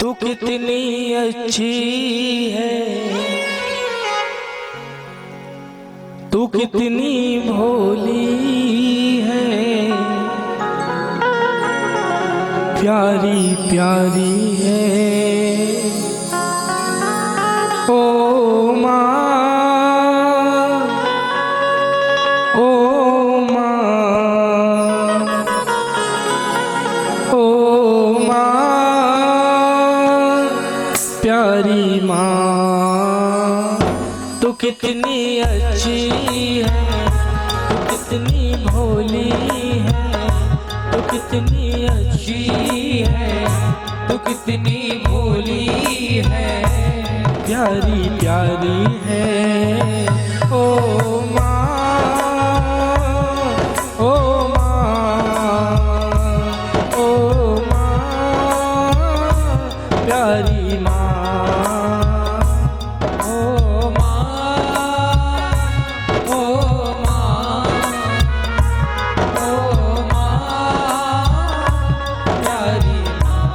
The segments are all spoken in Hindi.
तू कितनी अच्छी है, तू कितनी भोली है, प्यारी प्यारी है। ओ माँ, ओ माँ, ओ माँ, प्यारी माँ, तू कितनी अच्छी है, तू कितनी भोली है, तू कितनी अच्छी है, तू कितनी भोली है, प्यारी प्यारी है। ओ माँ, ओ माँ, ओ माँ, प्यारी माँ, ओ माँ, ओ माँ, ओ माँ, प्यारी माँ।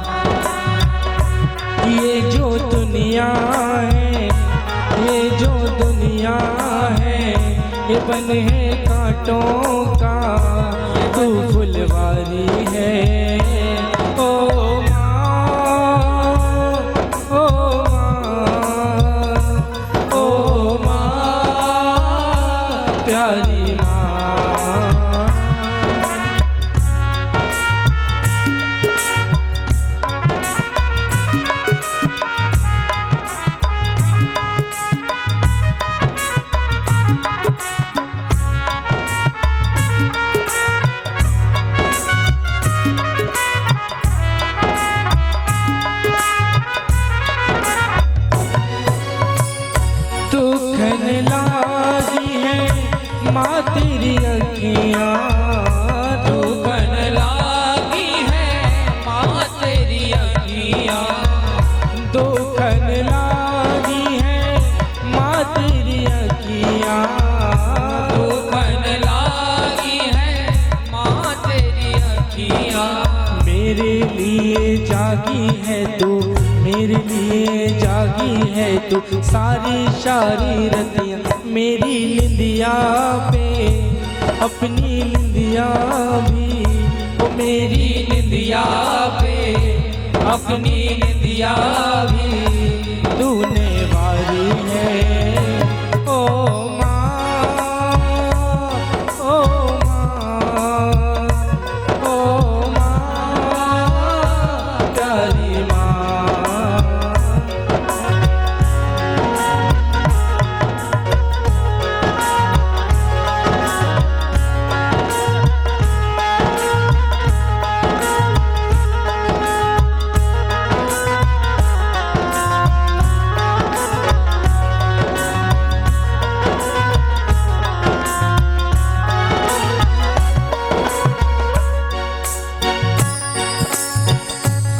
ये जो दुनिया है, ये जो दुनिया है, ये बन है कांटों का, तू फुलवारी है। ओ माँ, ओ माँ, ओ माँ, प्यारी माँ। दुखन लागी है माँ तेरी अखियाँ, दुखन लागी है माँ तेरी अखियाँ, दुखन लागी है माँ तेरी अखियाँ, दुखन लागी है माँ तेरी अखियाँ। मेरे लिए जागी है तू, मेरे लिए जागी है तू, सारी सारी रतियाँ मेरी निंदिया पे, अपनी निंदिया भी, वो मेरी निंदिया पे, अपनी निंदिया भी तूने वारी है। ओ माँ, ओ माँ, ओ माँ, प्यारी माँ।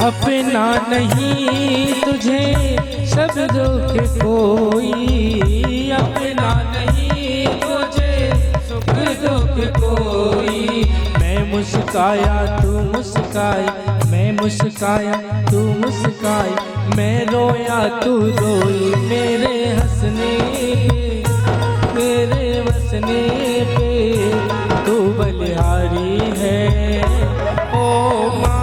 अपना नहीं तुझे शब्दों के कोई, अपना नहीं तुझे शब्दों के कोई। मैं मुस्काया तू मुस्काई, मैं मुस्काया तू मुस्काई, मैं रोया तू रोई, मेरे हंसने पे, मेरे बसने पे तू बलिहारी है। ओ माँ,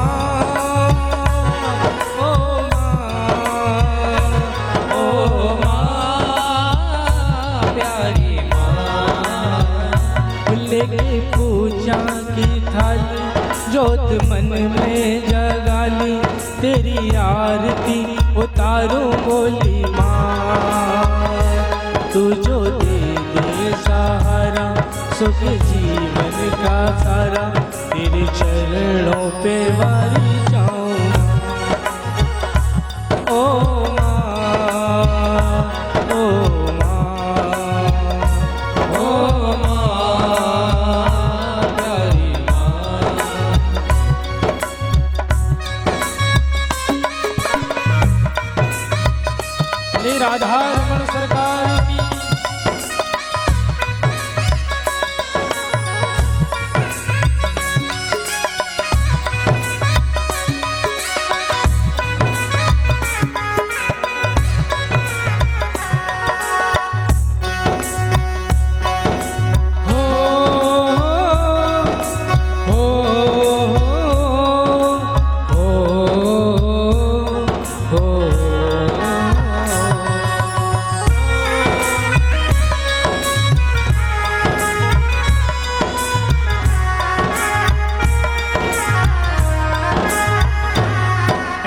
लेके पूजा की थाली, जोत मन में जगा ली, तेरी आरती उतारूं बोली माँ। तू जो दे दे सहारा, सुख जीवन का सारा, तेरे चरणों पे वारी जाऊं। ओ माँ, ओ राधा रमण सरकार की।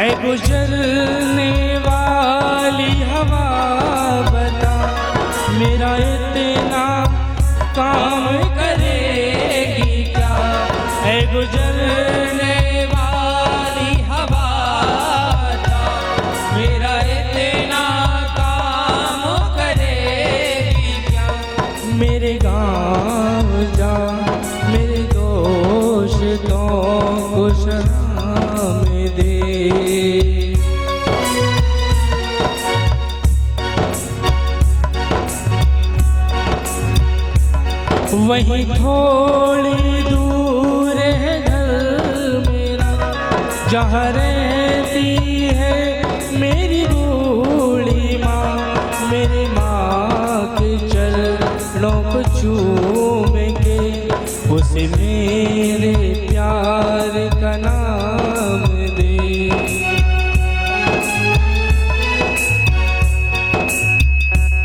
ऐ गुजरने वाली हवा बता, मेरा इतना काम करेगी क्या। ऐ गुजरने वाली हवा बता, मेरा इतना काम करेगी क्या। मेरे गाँव जा, मेरे दोस्तों को सलाम दे। वहीं थोड़ी दूर है घर मेरा, जहाँ रहती है मेरी बूढ़ी माँ। मेरी माँ के चरणों को चूमेंगे, उसे मेरे प्यार का नाम दे।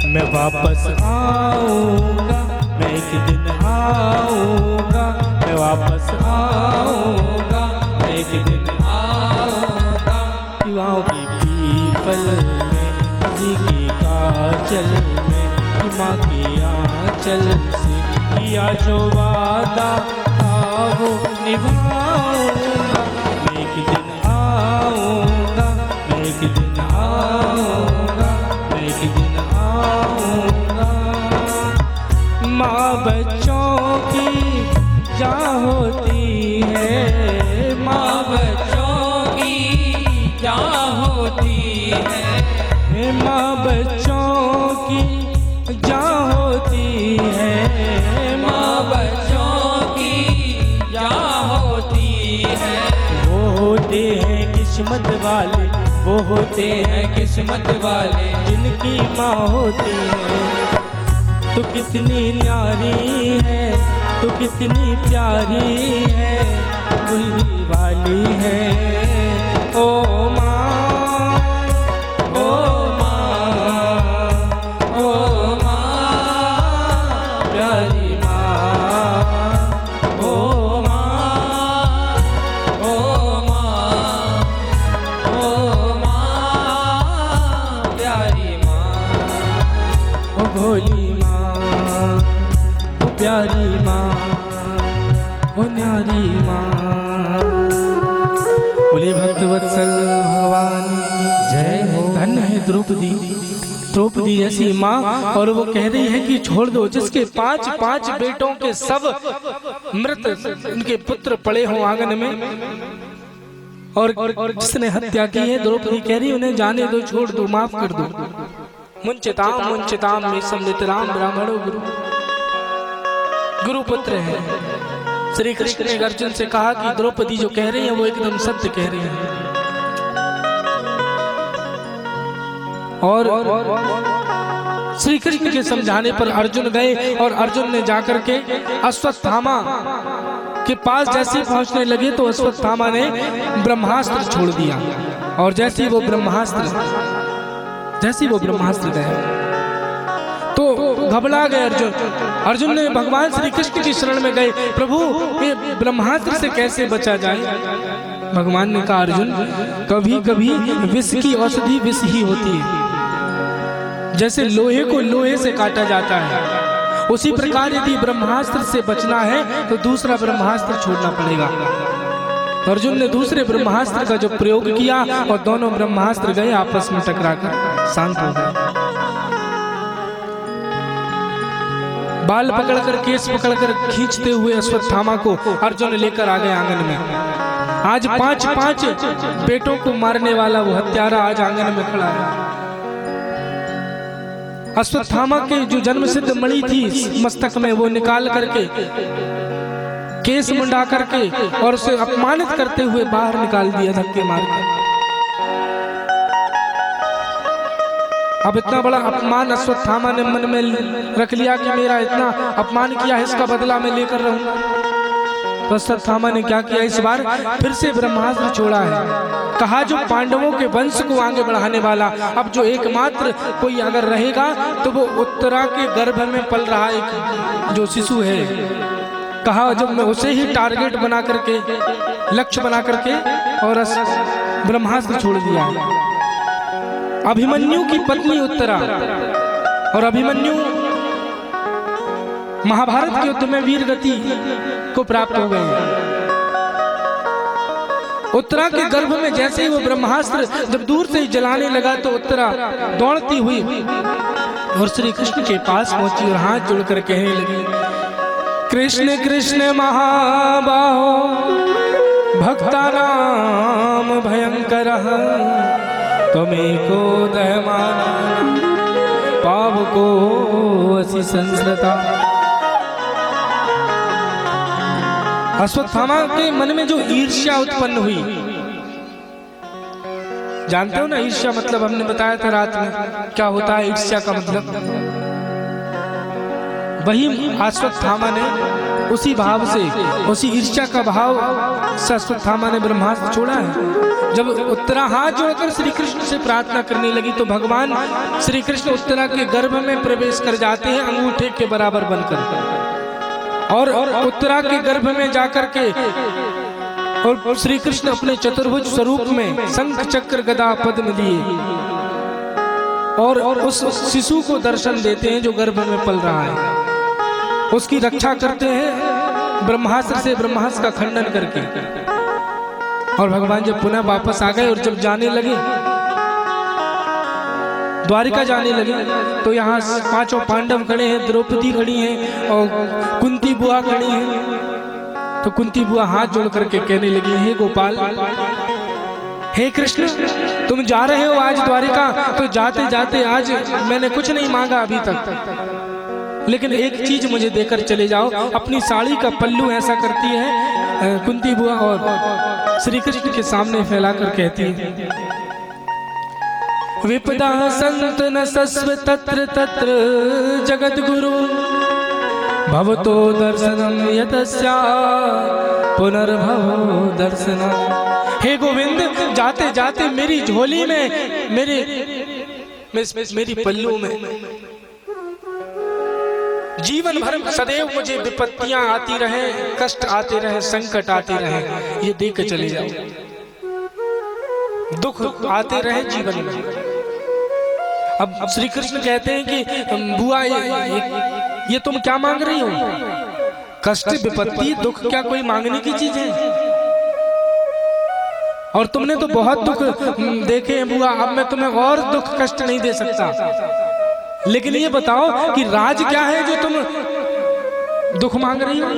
मैं वापस आऊँगा, मैं एक दिन आऊँगा, मैं वापस आऊँगा, मैं एक दिन आऊँगा। युवाओं की पीपल में, जी की काजल में, माँ की आंचल से किया जो वादा था वो निभाऊँगा। मैं एक दिन आऊँगा, मैं एक दिन आऊँगा, मैं एक दिन आऊँगा। माँ बच्चों की जा होती है, माँ बच्चों की जा होती है, माँ बच्चों की जा होती है, माँ बच्चों की जा होती है। वो होते हैं किस्मत वाले, वो होते हैं किस्मत वाले, जिनकी माँ होती है। तू कितनी न्यारी है, तू कितनी प्यारी है, दुल्ही वाली है। ओ माँ, ओ माँ, ओ माँ, प्यारी माँ। ओ माँ, ओ माँ, ओ माँ, प्यारी माँ। ओ भोली प्यारी माँ, ओ न्यारी माँ। बोले भक्तवत्सल भगवान जय हो। धन्य है द्रौपदी, द्रौपदी जैसी माँ। और वो कह रही है कि छोड़ दो, जिसके 5 बेटों के सब मृत उनके पुत्र पड़े हों आंगन में, और जिसने हत्या की है, द्रौपदी कह रही उन्हें जाने दो, छोड़ दो, माफ कर दो। मुंचिताम में सम्मितराम ब्राह्मणो गुरु, गुरु पुत्र है। श्री कृष्ण ने अर्जुन से कहा कि द्रौपदी जो कह रही है वो एकदम सत्य कह रही है। और श्री कृष्ण के समझाने पर अर्जुन गए, और अर्जुन ने जाकर के अश्वत्थामा के पास जैसे पहुंचने लगे तो अश्वत्थामा ने ब्रह्मास्त्र छोड़ दिया। और जैसे वो ब्रह्मास्त्र गए तो घबरा गए अर्जुन। अर्जुन ने भगवान श्री कृष्ण की शरण में गए, प्रभु ये ब्रह्मास्त्र से कैसे बचा जाए। भगवान ने कहा अर्जुन, कभी कभी विष की औषधि विष ही होती है। जैसे लोहे को लोहे से काटा जाता है, उसी प्रकार यदि ब्रह्मास्त्र से बचना है तो दूसरा ब्रह्मास्त्र छोड़ना पड़ेगा। अर्जुन ने दूसरे ब्रह्मास्त्र का जो प्रयोग किया, और दोनों ब्रह्मास्त्र गए आपस में टकराकर शांत हो गए। बाल पकड़कर, केस पकड़कर खींचते हुए अश्वत्थामा को अर्जुन लेकर आ गए आंगन में। आज 5 बेटों को मारने वाला वो हत्यारा आज आंगन में खड़ा है। अश्वत्थामा के जो जन्म सिद्ध मणि थी मस्तक में, वो निकाल करके केस मुंडा करके और उसे अपमानित करते हुए बाहर निकाल दिया धक्के मारकर। अब इतना बड़ा अपमान अश्वत्थामा ने मन में रख लिया कि मेरा इतना अपमान किया है, इसका बदला मैं लेकर रहूंगा। तो अश्वत्थामा ने क्या किया, इस बार फिर से ब्रह्मास्त्र छोड़ा है। कहा जो पांडवों के वंश को आगे बढ़ाने वाला, अब जो एकमात्र कोई अगर रहेगा तो वो उत्तरा के गर्भ में पल रहा एक जो शिशु है, कहा जब मैं उसे ही टारगेट बना करके, लक्ष्य बना करके और ब्रह्मास्त्र छोड़ दिया। अभिमन्यु की पत्नी उत्तरा, और अभिमन्यु महाभारत के युद्ध में वीर गति को प्राप्त हो गए। उत्तरा के गर्भ में जैसे ही वो ब्रह्मास्त्र जब दूर से ही जलाने लगा तो उत्तरा दौड़ती हुई और श्री कृष्ण के पास पहुंची और हाथ जोड़कर कहने लगी, कृष्ण कृष्ण महाबाहो भक्तानाम भयंकरः त्वमेको दयमाना पावको असि संस्कृता। अश्वत्थामा के मन में जो ईर्ष्या उत्पन्न हुई, जानते हो ना ईर्ष्या मतलब, हमने बताया था रात में क्या होता है ईर्ष्या का मतलब। वही अश्वत्थामा ने उसी भाव से, उसी ईर्ष्या का भाव से अश्वत्थामा ने ब्रह्मास्त्र छोड़ा है। जब उत्तरा हाथ जोड़कर श्री कृष्ण से प्रार्थना करने लगी तो भगवान श्री कृष्ण उत्तरा के गर्भ में प्रवेश कर जाते हैं अंगूठे के बराबर बनकर, और उत्तरा के गर्भ में जाकर के और श्री कृष्ण अपने चतुर्भुज स्वरूप में शंख चक्र गदा पद्म लिए और उस शिशु को दर्शन देते हैं जो गर्भ में पल रहा है। उसकी रक्षा करते हैं ब्रह्मास्त्र से, ब्रह्मास्त्र का खंडन करके। और भगवान जब पुनः वापस आ गए और जब जाने लगे, द्वारिका जाने लगे, तो यहाँ पांचों पांडव खड़े हैं, द्रौपदी खड़ी हैं और कुंती बुआ खड़ी हैं। तो कुंती बुआ हाथ जोड़ करके कहने लगी, हे गोपाल, हे कृष्ण, तुम जा रहे हो आज द्वारिका, तो जाते जाते आज मैंने कुछ नहीं मांगा अभी तक, लेकिन एक चीज मुझे देकर चले जाओ। अपनी साड़ी का पल्लू ऐसा करती है कुंती बुआ और श्री कृष्ण के सामने फैलाकर कहती है, विपदा संत न सस्व तत्र तत्र जगत गुरु भवतो दर्शनम यतस्या पुनर्भवो दर्शनम। हे गोविंद, जाते जाते मेरी झोली में, मेरी पल्लू में जीवन भर सदैव मुझे विपत्तियां आती रहे, कष्ट आते रहे, संकट आते रहे, ये देख के चले जाओ, दुख आते रहे जीवन में। अब श्री कृष्ण कहते हैं कि बुआ ये तुम क्या मांग रही हो? कष्ट, विपत्ति, दुख क्या कोई मांगने की चीज है? और तुमने तो बहुत दुख देखे हैं बुआ, अब मैं तुम्हें और दुख कष्ट नहीं दे सकता। लेकिन ये बताओ कि राज क्या है जो तुम दुख मांग रही हो?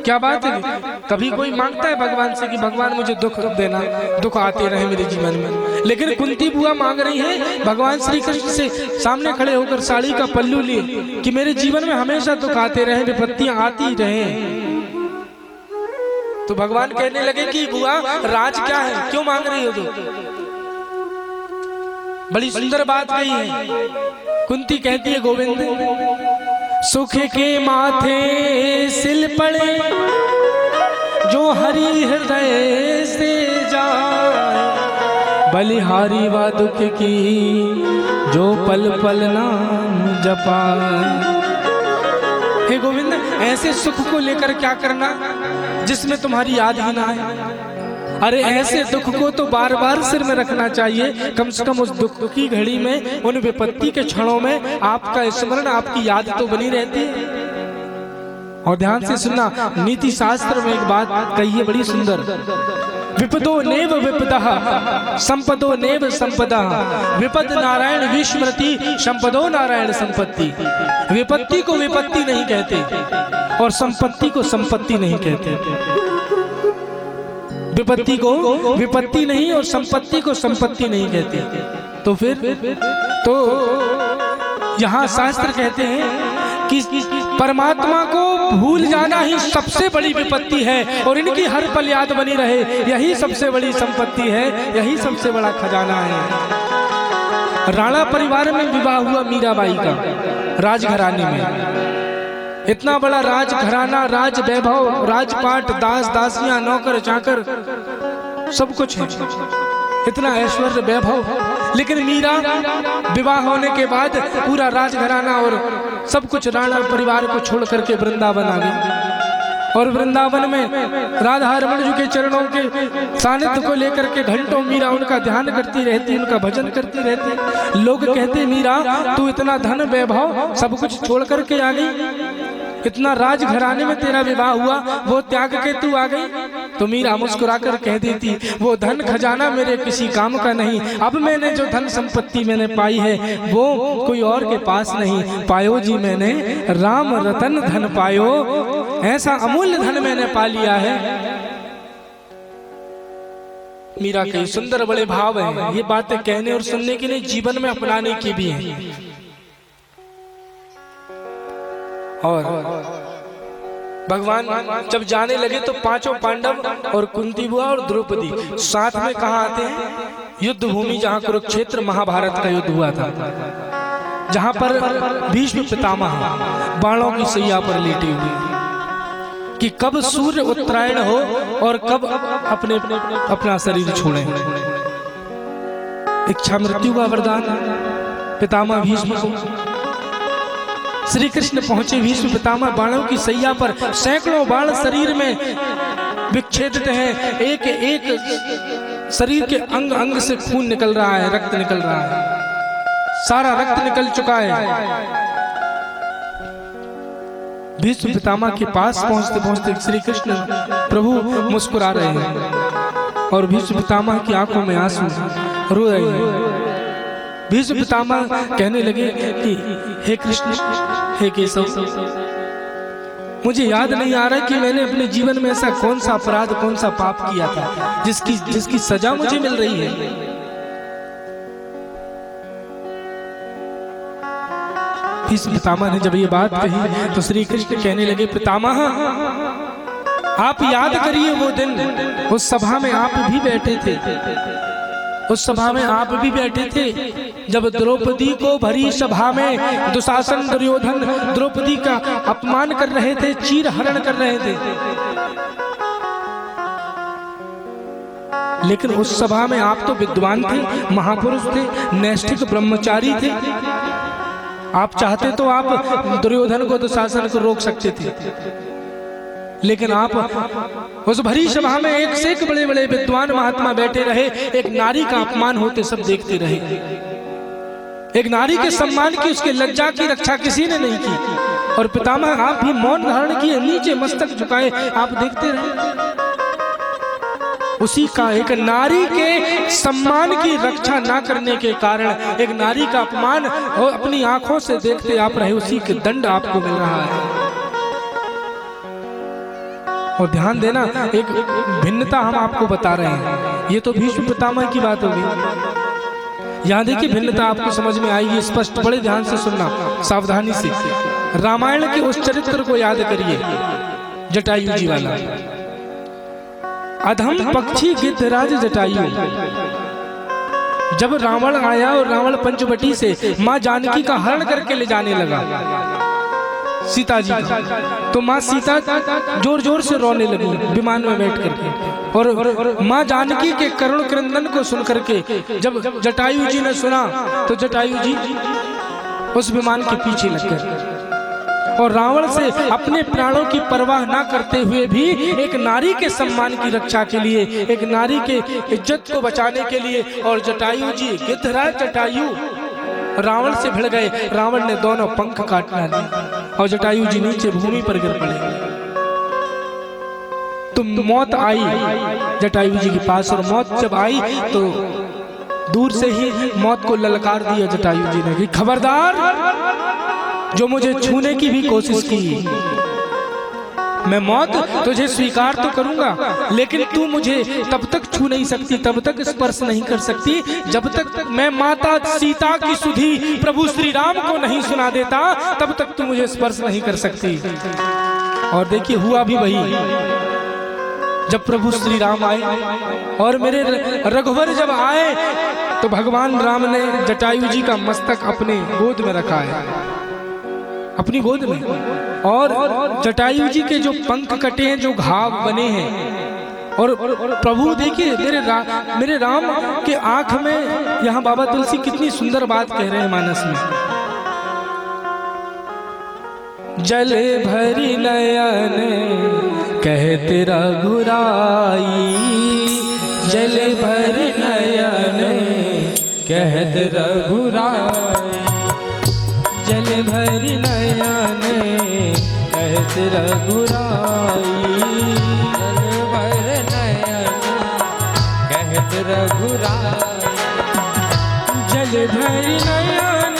क्या बात है? कभी कोई मांगता है भगवान से कि भगवान मुझे दुख देना, दुख आते रहे मेरे जीवन में? लेकिन कुंती बुआ मांग रही है भगवान श्री कृष्ण से सामने खड़े होकर साड़ी का पल्लू लिए कि मेरे जीवन में हमेशा दुख आते रहे, विपत्तियां आती रहे। तो भगवान कहने लगे कि बुआ राज क्या है, क्यों मांग रही हो तुम? बड़ी सुंदर बात कही है। कुंती कहती है, गोविंद, सुख के माथे सिल पड़े जो हरि हृदय से जाए, बलिहारी वा दुख की जो पल पल नाम जपाए। हे गोविंद, ऐसे सुख को लेकर क्या करना जिसमें तुम्हारी याद ही ना आए? अरे ऐसे दुख को तो बार बार सिर में रखना चाहिए, कम से कम उस दुख की घड़ी में, उन विपत्ति के क्षणों में आपका स्मरण, आपकी याद तो बनी रहती है। और ध्यान से सुनना, नीति शास्त्र में एक बात कही है बड़ी सुंदर, विपदो नेव विपदः संपदो नेव संपदा, विपद नारायण विस्मृति संपदो नारायण संपत्ति। विपत्ति को विपत्ति नहीं कहते और संपत्ति को संपत्ति नहीं कहते। विपत्ति को विपत्ति नहीं और संपत्ति को संपत्ति नहीं कहते। तो फिर तो यहाँ शास्त्र कहते हैं कि परमात्मा को भूल जाना ही सबसे बड़ी विपत्ति है और इनकी हर पल याद बनी रहे, यही सबसे बड़ी संपत्ति है, यही सबसे बड़ा खजाना है। राणा परिवार में विवाह हुआ मीराबाई का, राजघराने में। इतना बड़ा राजघराना, राज वैभव, राजपाट, दास दासियां, नौकर चाकर, सब कुछ है, इतना ऐश्वर्य वैभव। लेकिन मीरा विवाह होने के बाद पूरा राजघराना और सब कुछ राणा परिवार को छोड़ करके वृंदावन आ गई। और वृंदावन में राधा रमण जी के चरणों के सानिध्य को लेकर के घंटों मीरा उनका ध्यान करती रहती, उनका भजन करती रहती। लोग कहते मीरा तू इतना धन वैभव सब कुछ छोड़ करके आ गई, इतना राज घराने में तेरा विवाह हुआ, वो त्याग के तू आ गई। तो मीरा मुस्कुराकर कह देती वो धन खजाना मेरे किसी काम का नहीं, अब मैंने जो धन संपत्ति मैंने पाई है वो कोई और के पास नहीं, पायो जी मैंने राम रतन धन पायो, ऐसा अमूल्य धन मैंने पा लिया है। मीरा के सुंदर बड़े भाव हैं, ये बातें कहने और सुनने के लिए जीवन में अपनाने की भी है। और भगवान जब जाने लगे तो पांचों पांडव और कुंती बुआ और द्रौपदी साथ में कहाँ आते हैं? युद्ध भूमि जहाँ कुरुक्षेत्र महाभारत का युद्ध हुआ था, जहाँ पर भीष्म पितामह बाणों की सैया पर लेटे हुए कि कब सूर्य उत्तरायण हो और कब अपना शरीर छोड़े। इच्छा मृत्यु का वरदान पितामह भीष्म को। श्री कृष्ण पहुंचे, भीष्म पितामह बाणों की सैया पर, सैकड़ों बाण शरीर में विच्छेदित हैं, एक एक शरीर के अंग अंग से खून निकल रहा है, रक्त निकल रहा है, सारा रक्त निकल चुका है। भीष्म पितामह के पास पहुंचते पहुंचते श्री कृष्ण प्रभु मुस्कुरा रहे हैं और भीष्म पितामह की आंखों में आंसू, रो रहे हैं। भीष्म पितामह कहने लगे कि हे कृष्ण, हे केशव, मुझे याद नहीं आ रहा कि मैंने अपने जीवन में ऐसा कौन सा अपराध, कौन सा पाप किया था जिसकी सजा मुझे मिल रही है। भीष्म पितामह ने जब ये बात कही तो श्री कृष्ण कहने लगे पितामह आप याद करिए वो दिन, उस सभा में आप भी बैठे थे, उस सभा में आप भी बैठे थे जब द्रौपदी को भरी सभा में दुशासन दुर्योधन द्रौपदी का अपमान कर रहे थे, चीर हरण कर रहे थे। लेकिन उस सभा में आप तो विद्वान थे, महापुरुष थे, नैष्ठिक ब्रह्मचारी थे। आप चाहते तो आप दुर्योधन को दुशासन को रोक सकते थे, लेकिन आप उस भरी सभा में एक से एक बड़े बड़े विद्वान महात्मा बैठे रहे, एक नारी का अपमान होते सब देखते रहे। एक नारी के सम्मान की, उसके लज्जा की रक्षा किसी ने नहीं की। और पितामह आप भी मौन धारण किए, नीचे मस्तक झुकाए आप देखते रहे। उसी का एक नारी के सम्मान की रक्षा ना करने के कारण, एक नारी का अपमान और अपनी आंखों से देखते आप रहे, उसी के दंड आपको मिल रहा है। और ध्यान देना, एक भिन्नता हम आपको बता रहे हैं, ये तो भीष्म पितामह की बात होगी। यहाँ देखिए भिन्नता आपको समझ में आएगी स्पष्ट, बड़े ध्यान से सुनना, सावधानी से। रामायण के उस चरित्र को याद करिए, जटायु जी वाला। अधम पक्षी गिद्धराज जटायु। जब रावण आया और रावण पंचवटी से माँ जानकी का हरण करके ले जाने लगा सीता जी का, तो माँ सीता जोर जोर से रोने लगी विमान में बैठ करके। और माँ जानकी के करुण क्रंदन को सुन करके जब जटायु जी ने सुना तो जटायु जी उस विमान के पीछे लग गए और रावण से अपने प्राणों की परवाह ना करते हुए भी एक नारी के सम्मान की रक्षा के लिए, एक नारी के इज्जत को बचाने के लिए, और जटायु जी गिद्धराज जटायु रावण से भिड़ गए। रावण ने दोनों पंख काट डाले और जटायु जी नीचे भूमि पर गिर पड़े। तो मौत आई जटायु जी के पास, और मौत जब आई तो दूर से ही मौत को ललकार दिया जटायु जी ने कि खबरदार, जो मुझे छूने की भी कोशिश की, मैं मौत तुझे स्वीकार तो करूंगा, लेकिन तू मुझे तब तक छू नहीं सकती, तब तक स्पर्श नहीं कर सकती, जब तक मैं माता सीता की सुधि प्रभु श्री राम को नहीं सुना देता, तब तक तू मुझे स्पर्श नहीं कर सकती। और देखिए हुआ भी वही। जब प्रभु श्री राम आए और मेरे रघुवर जब आए तो भगवान राम ने जटायु जी का मस्तक अपने गोद में रखा है, अपनी गोद में। और जटायु जी के जो पंख कटे हैं, जो घाव बने हैं, और प्रभु देखिए मेरे राम के आंख में, यहाँ बाबा तुलसी कितनी सुंदर बात कह रहे हैं मानस में। जल भरी नयन कहते रघुराई, जल भरी नयन कहते रघुराई, जल भरी नयन कहते रघुराई, जल भरी नयन कहते रघुराई, जल भरी नयन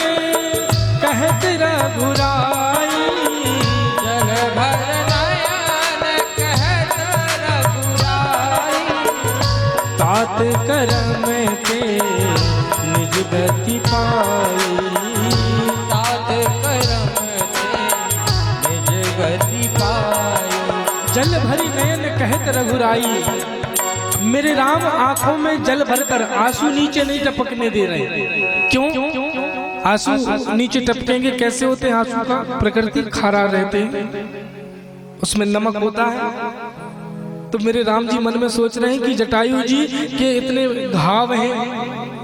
कहते रघुराई, जल भरी नयन कहते रघुराई, तात करम ते निज गति पाई, तात करम ते निज गति पाई, जल भरी नयन कहत रघुराई। मेरे राम आंखों में जल भरकर आंसू नीचे नहीं टपकने दे रहे। क्यों? आंसू नीचे टपकेंगे कैसे होते हैं? आंसू का प्रकृति खारा रहते हैं, उसमें नमक होता है। तो मेरे राम जी मन में सोच रहे हैं कि जटायु जी के इतने घाव हैं,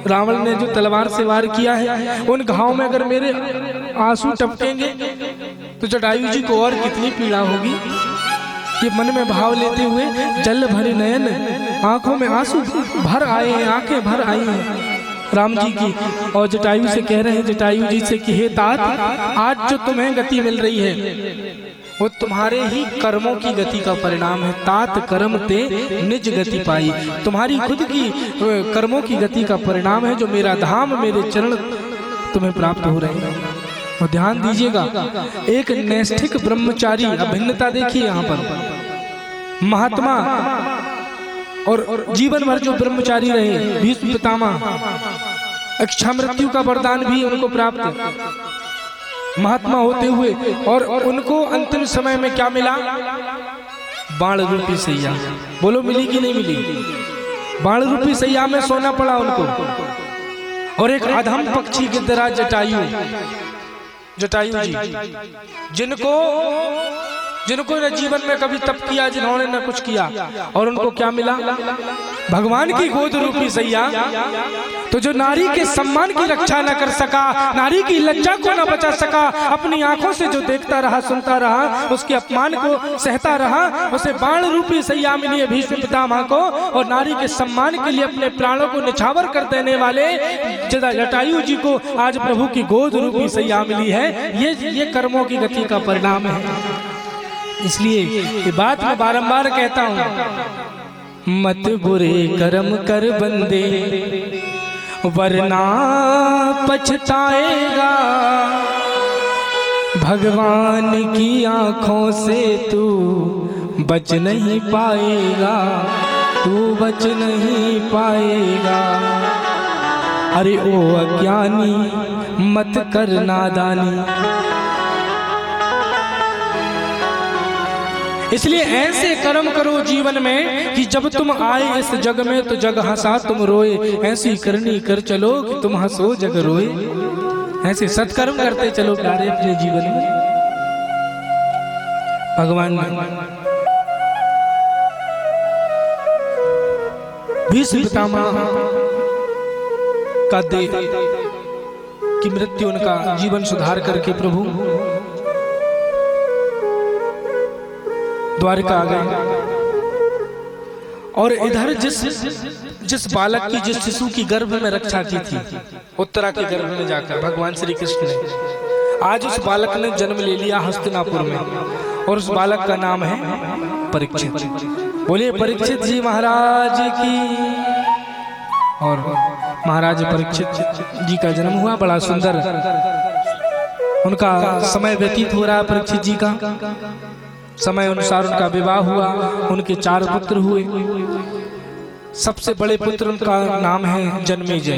रावण ने जो तलवार से वार किया है, उन घाव में अगर मेरे आंसू टपकेंगे तो जटायु जी को और कितनी पीड़ा होगी। ये मन में भाव लेते हुए जल भरे नयन, आंखों में आंसू भर आए हैं, आंखें भर आई हैं राम जी की, और जटायु से कह रहे हैं, जटायु जी से कि हे तात, आज जो तुम्हें गति मिल रही है वो तुम्हारे ही कर्मों की गति का परिणाम है। तात कर्म ते निज गति पाई, तुम्हारी खुद की कर्मों की गति का परिणाम है जो मेरा धाम, मेरे चरण तुम्हें प्राप्त हो रहे हैं। और ध्यान दीजिएगा, एक नैष्ठिक ब्रह्मचारी, अभिन्नता देखिए यहाँ पर, महात्मा और जीवन भर जो ब्रह्मचारी रहे, भीष्म पितामह, इच्छा मृत्यु का वरदान भी उनको प्राप्त, महात्मा होते हुए, और उनको अंतिम समय में क्या मिला? बाण रूपी सैया। बोलो मिली कि नहीं मिली? बाण रूपी सैया में सोना पड़ा उनको। और एक अधम पक्षी गिद्धराज जटायु, जटायु जी, जिनको न जीवन में कभी तप किया, जिन्होंने न कुछ किया, और उनको क्या मिला? भगवान की गोद रूपी सैया। तो जो नारी के सम्मान की रक्षा न कर सका, नारी की लज्जा को न बचा सका, अपनी आंखों से जो देखता रहा, सुनता रहा, उसके अपमान को सहता रहा, उसे बाण रूपी सैया मिली है भीष्म पितामह को। और नारी के सम्मान के लिए अपने प्राणों को निछावर कर देने वाले जटायु जी को आज प्रभु की गोद रूपी सैया मिली है। ये कर्मों की गति का परिणाम है। इसलिए ये बात मैं बारंबार कहता हूं, मत बुरे कर्म कर बंदे वरना पछताएगा, भगवान की आंखों से तू बच नहीं पाएगा, तू बच नहीं पाएगा। अरे ओ अज्ञानी मत कर नादानी। इसलिए ऐसे कर्म करो जीवन में कि जब तुम आए इस जग में तो जग हंसा तुम रोए, ऐसी करनी कर चलो कि तुम हंसो जग रोए। ऐसे सत्कर्म करते चलो प्यारे अपने जीवन में। भगवान ने भीष्म पितामह का दे की मृत्यु, उनका जीवन सुधार करके प्रभु द्वारका आ गए। और इधर जिस बालक की, जिस शिशु की गर्भ में रक्षा की थी, उत्तरा के गर्भ में जाकर भगवान श्री कृष्ण ने, आज उस बालक ने जन्म ले लिया हस्तिनापुर में, और उस बालक का नाम है परीक्षित। बोलिए परीक्षित जी महाराज की। और महाराज परीक्षित जी का जन्म हुआ, बड़ा सुंदर उनका समय व्यतीत हो रहा है। परीक्षित जी का समय अनुसार उनका विवाह हुआ, उनके 4 पुत्र हुए। सबसे बड़े पुत्र उनका नाम है जन्मेजय।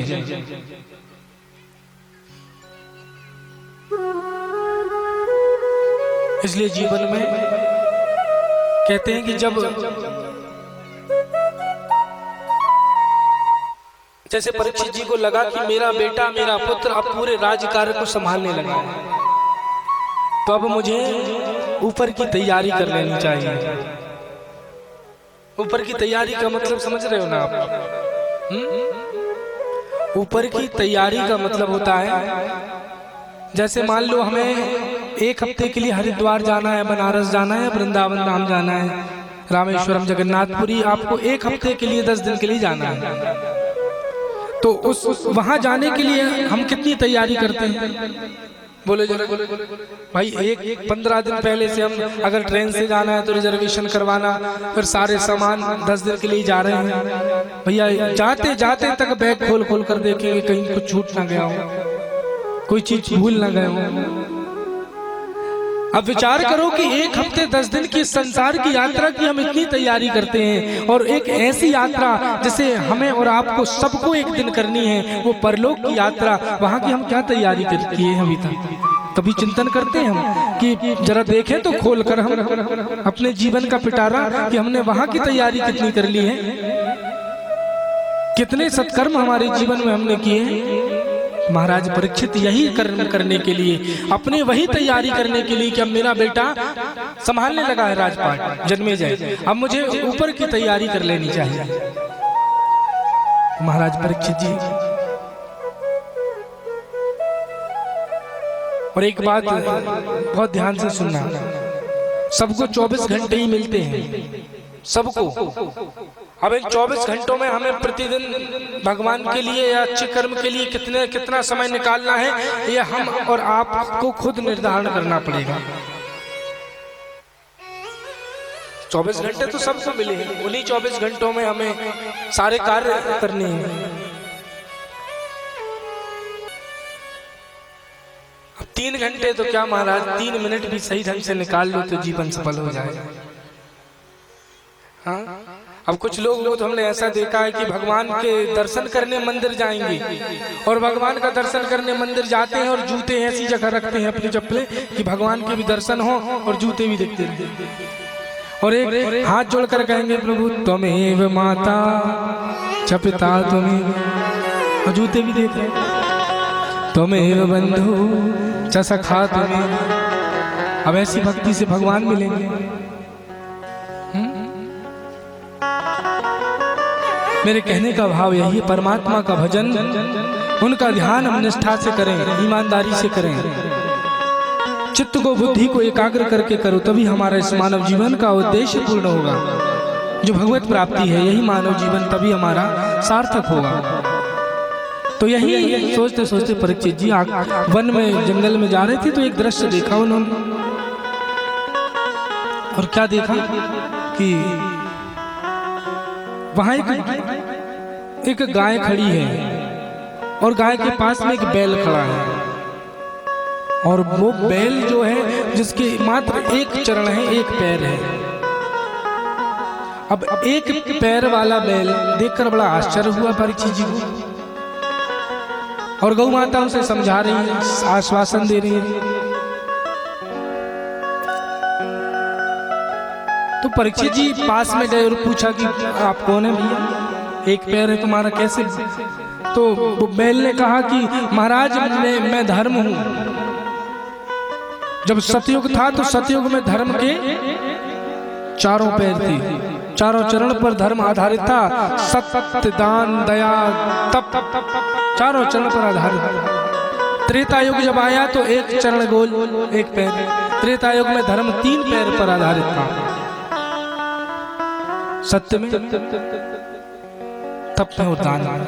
इसलिए जीवन में कहते हैं कि जब जैसे परीक्षित जी को लगा कि मेरा बेटा, मेरा पुत्र अब पूरे राज्य कार्य को संभालने लगा, तो अब मुझे ऊपर की तैयारी कर लेनी चाहिए। ऊपर की तैयारी का मतलब समझ रहे हो ना आप? ऊपर की तैयारी का मतलब होता है, जैसे मान लो हमें एक हफ्ते के लिए हरिद्वार जाना है, बनारस जाना है, वृंदावन धाम जाना है, रामेश्वरम, जगन्नाथपुरी, आपको एक हफ्ते के लिए 10 दिन के लिए जाना है। तो उस वहां जाने के लिए हम कितनी तैयारी करते हैं बोले जरा भाई। एक 15 दिन पहले से हम अगर ट्रेन से जाना है तो रिजर्वेशन करवाना, फिर सारे सामान 10 दिन के लिए जा रहे हैं भैया, जाते जाते तक बैग खोल खोल कर देखेंगे कहीं कुछ छूट ना गया हो, कोई चीज भूल ना गए हो। अब विचार करो कि एक हफ्ते 10 दिन की संसार की यात्रा की हम इतनी तैयारी करते हैं, और एक ऐसी यात्रा जिसे हमें और आपको सबको एक दिन करनी है, वो परलोक की यात्रा, वहां की हम क्या तैयारी किए हैं अभी तक? कभी चिंतन करते हैं हम कि जरा देखें तो खोल कर हम अपने जीवन का पिटारा कि हमने वहां की तैयारी कितनी कर ली है, कितने सत्कर्म हमारे जीवन में हमने किए हैं। महाराज परीक्षित यही कर्म करने के लिए, अपने वही तैयारी करने के लिए कि अब मेरा बेटा संभालने लगा है राजपाट, जन्मे जाए, अब मुझे ऊपर की तैयारी कर लेनी चाहिए। महाराज परीक्षित जी, और एक बात बहुत ध्यान से सुनना, सबको 24 घंटे ही मिलते हैं, सबको। अब इन 24 घंटों में हमें प्रतिदिन भगवान के लिए या अच्छे कर्म के लिए कितना समय निकालना है, ये हम और आपको खुद निर्धारण करना पड़ेगा। 24 घंटे तो सबको मिले हैं, उन्हीं 24 घंटों में हमें सारे कार्य करने हैं। अब 3 घंटे तो क्या महाराज, 3 मिनट भी सही ढंग से निकाल लो तो जीवन सफल हो जाएगा। हाँ, अब कुछ लोग तो हमने ऐसा देखा है कि भगवान के दर्शन करने मंदिर जाएंगे, और भगवान का दर्शन करने मंदिर जाते हैं और जूते ऐसी जगह रखते हैं अपनी चप्पलें कि भगवान के भी दर्शन हो और जूते भी दिखते रहे, और एक हाथ जोड़कर कहेंगे प्रभु त्वमेव माता च पिता त्वमेव, और जूते भी देख रहे, त्वमेव बंधु च सखा त्वमेव। अब ऐसी भक्ति से भगवान मिलेंगे। मेरे कहने का भाव यही है, परमात्मा का भजन, उनका ध्यान हम निष्ठा से करें, ईमानदारी से करें, चित्त को बुद्धि को एकाग्र करके करो, तभी हमारा इस मानव जीवन का उद्देश्य पूर्ण होगा, जो भगवत प्राप्ति है, यही मानव जीवन तभी हमारा सार्थक होगा। तो यही सोचते सोचते परीक्षित जी वन में जंगल में जा रहे थे, तो एक दृश्य देखा उन्होंने, और क्या देखा कि वहां एक गाय खड़ी है, और गाय के पास में एक बैल खड़ा है, और वो बैल जो है जिसके मात्र एक चरण है, एक पैर है। अब एक पैर वाला बैल देखकर बड़ा आश्चर्य हुआ परीक्षित जी को, और गौ माता उसे समझा रही है, आश्वासन दे रही है। तो परीक्षित जी पास में गए और पूछा कि आप कौन है भैया, एक पैर है तुम्हारा, कैसे? तो वो बैल ने कहा कि महाराज मैं धर्म हूं। जब सतयुग था तो सतयुग में धर्म के 4 पैर थे, 4 चरण पर धर्म आधारित था, सत्य दान दया तप, 4 चरण पर आधारित। त्रेता युग जब आया तो एक चरण गोल, एक पैर। त्रेता युग में धर्म 3 पैर पर आधारित था, सत्य में, तप में और दान में।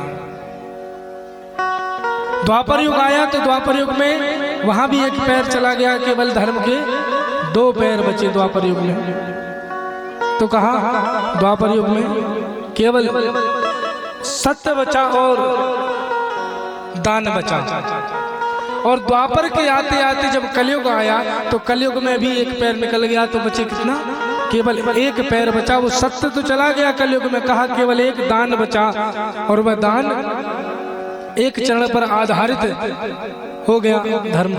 द्वापर युग आया तो द्वापर युग में वहां भी एक पैर चला गया, केवल धर्म के 2 पैर बचे द्वापर युग में। तो कहा द्वापर युग में केवल सत्य बचा और दान बचा, और द्वापर के आते आते जब कलयुग आया तो कलयुग में भी एक पैर निकल गया, तो बचे कितना? केवल एक पैर बचा। वो सत्य तो चला गया कलयुग में, कहा केवल एक दान बचा, और वह दान एक चरण पर आधारित हो गया, धर्म।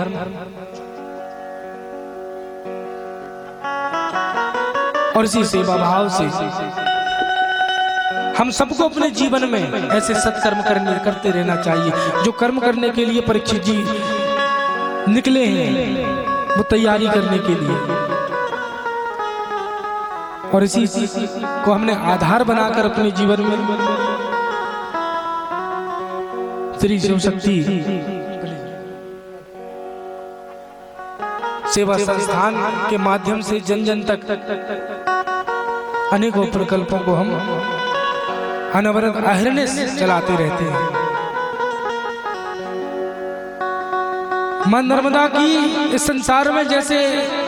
और इसी सेवा भाव से हम सबको अपने जीवन में ऐसे सत्कर्म करते रहना चाहिए। जो कर्म करने के लिए परीक्षित जी निकले हैं, वो तैयारी करने के लिए, और इसी को हमने आधार बनाकर अपने जीवन में श्री शिव शक्ति सेवा संस्थान के माध्यम से जन जन तक अनेकों प्रकल्पों को हम अनवरत अहिर्निश चलाते रहते हैं। मां नर्मदा की इस संसार में जैसे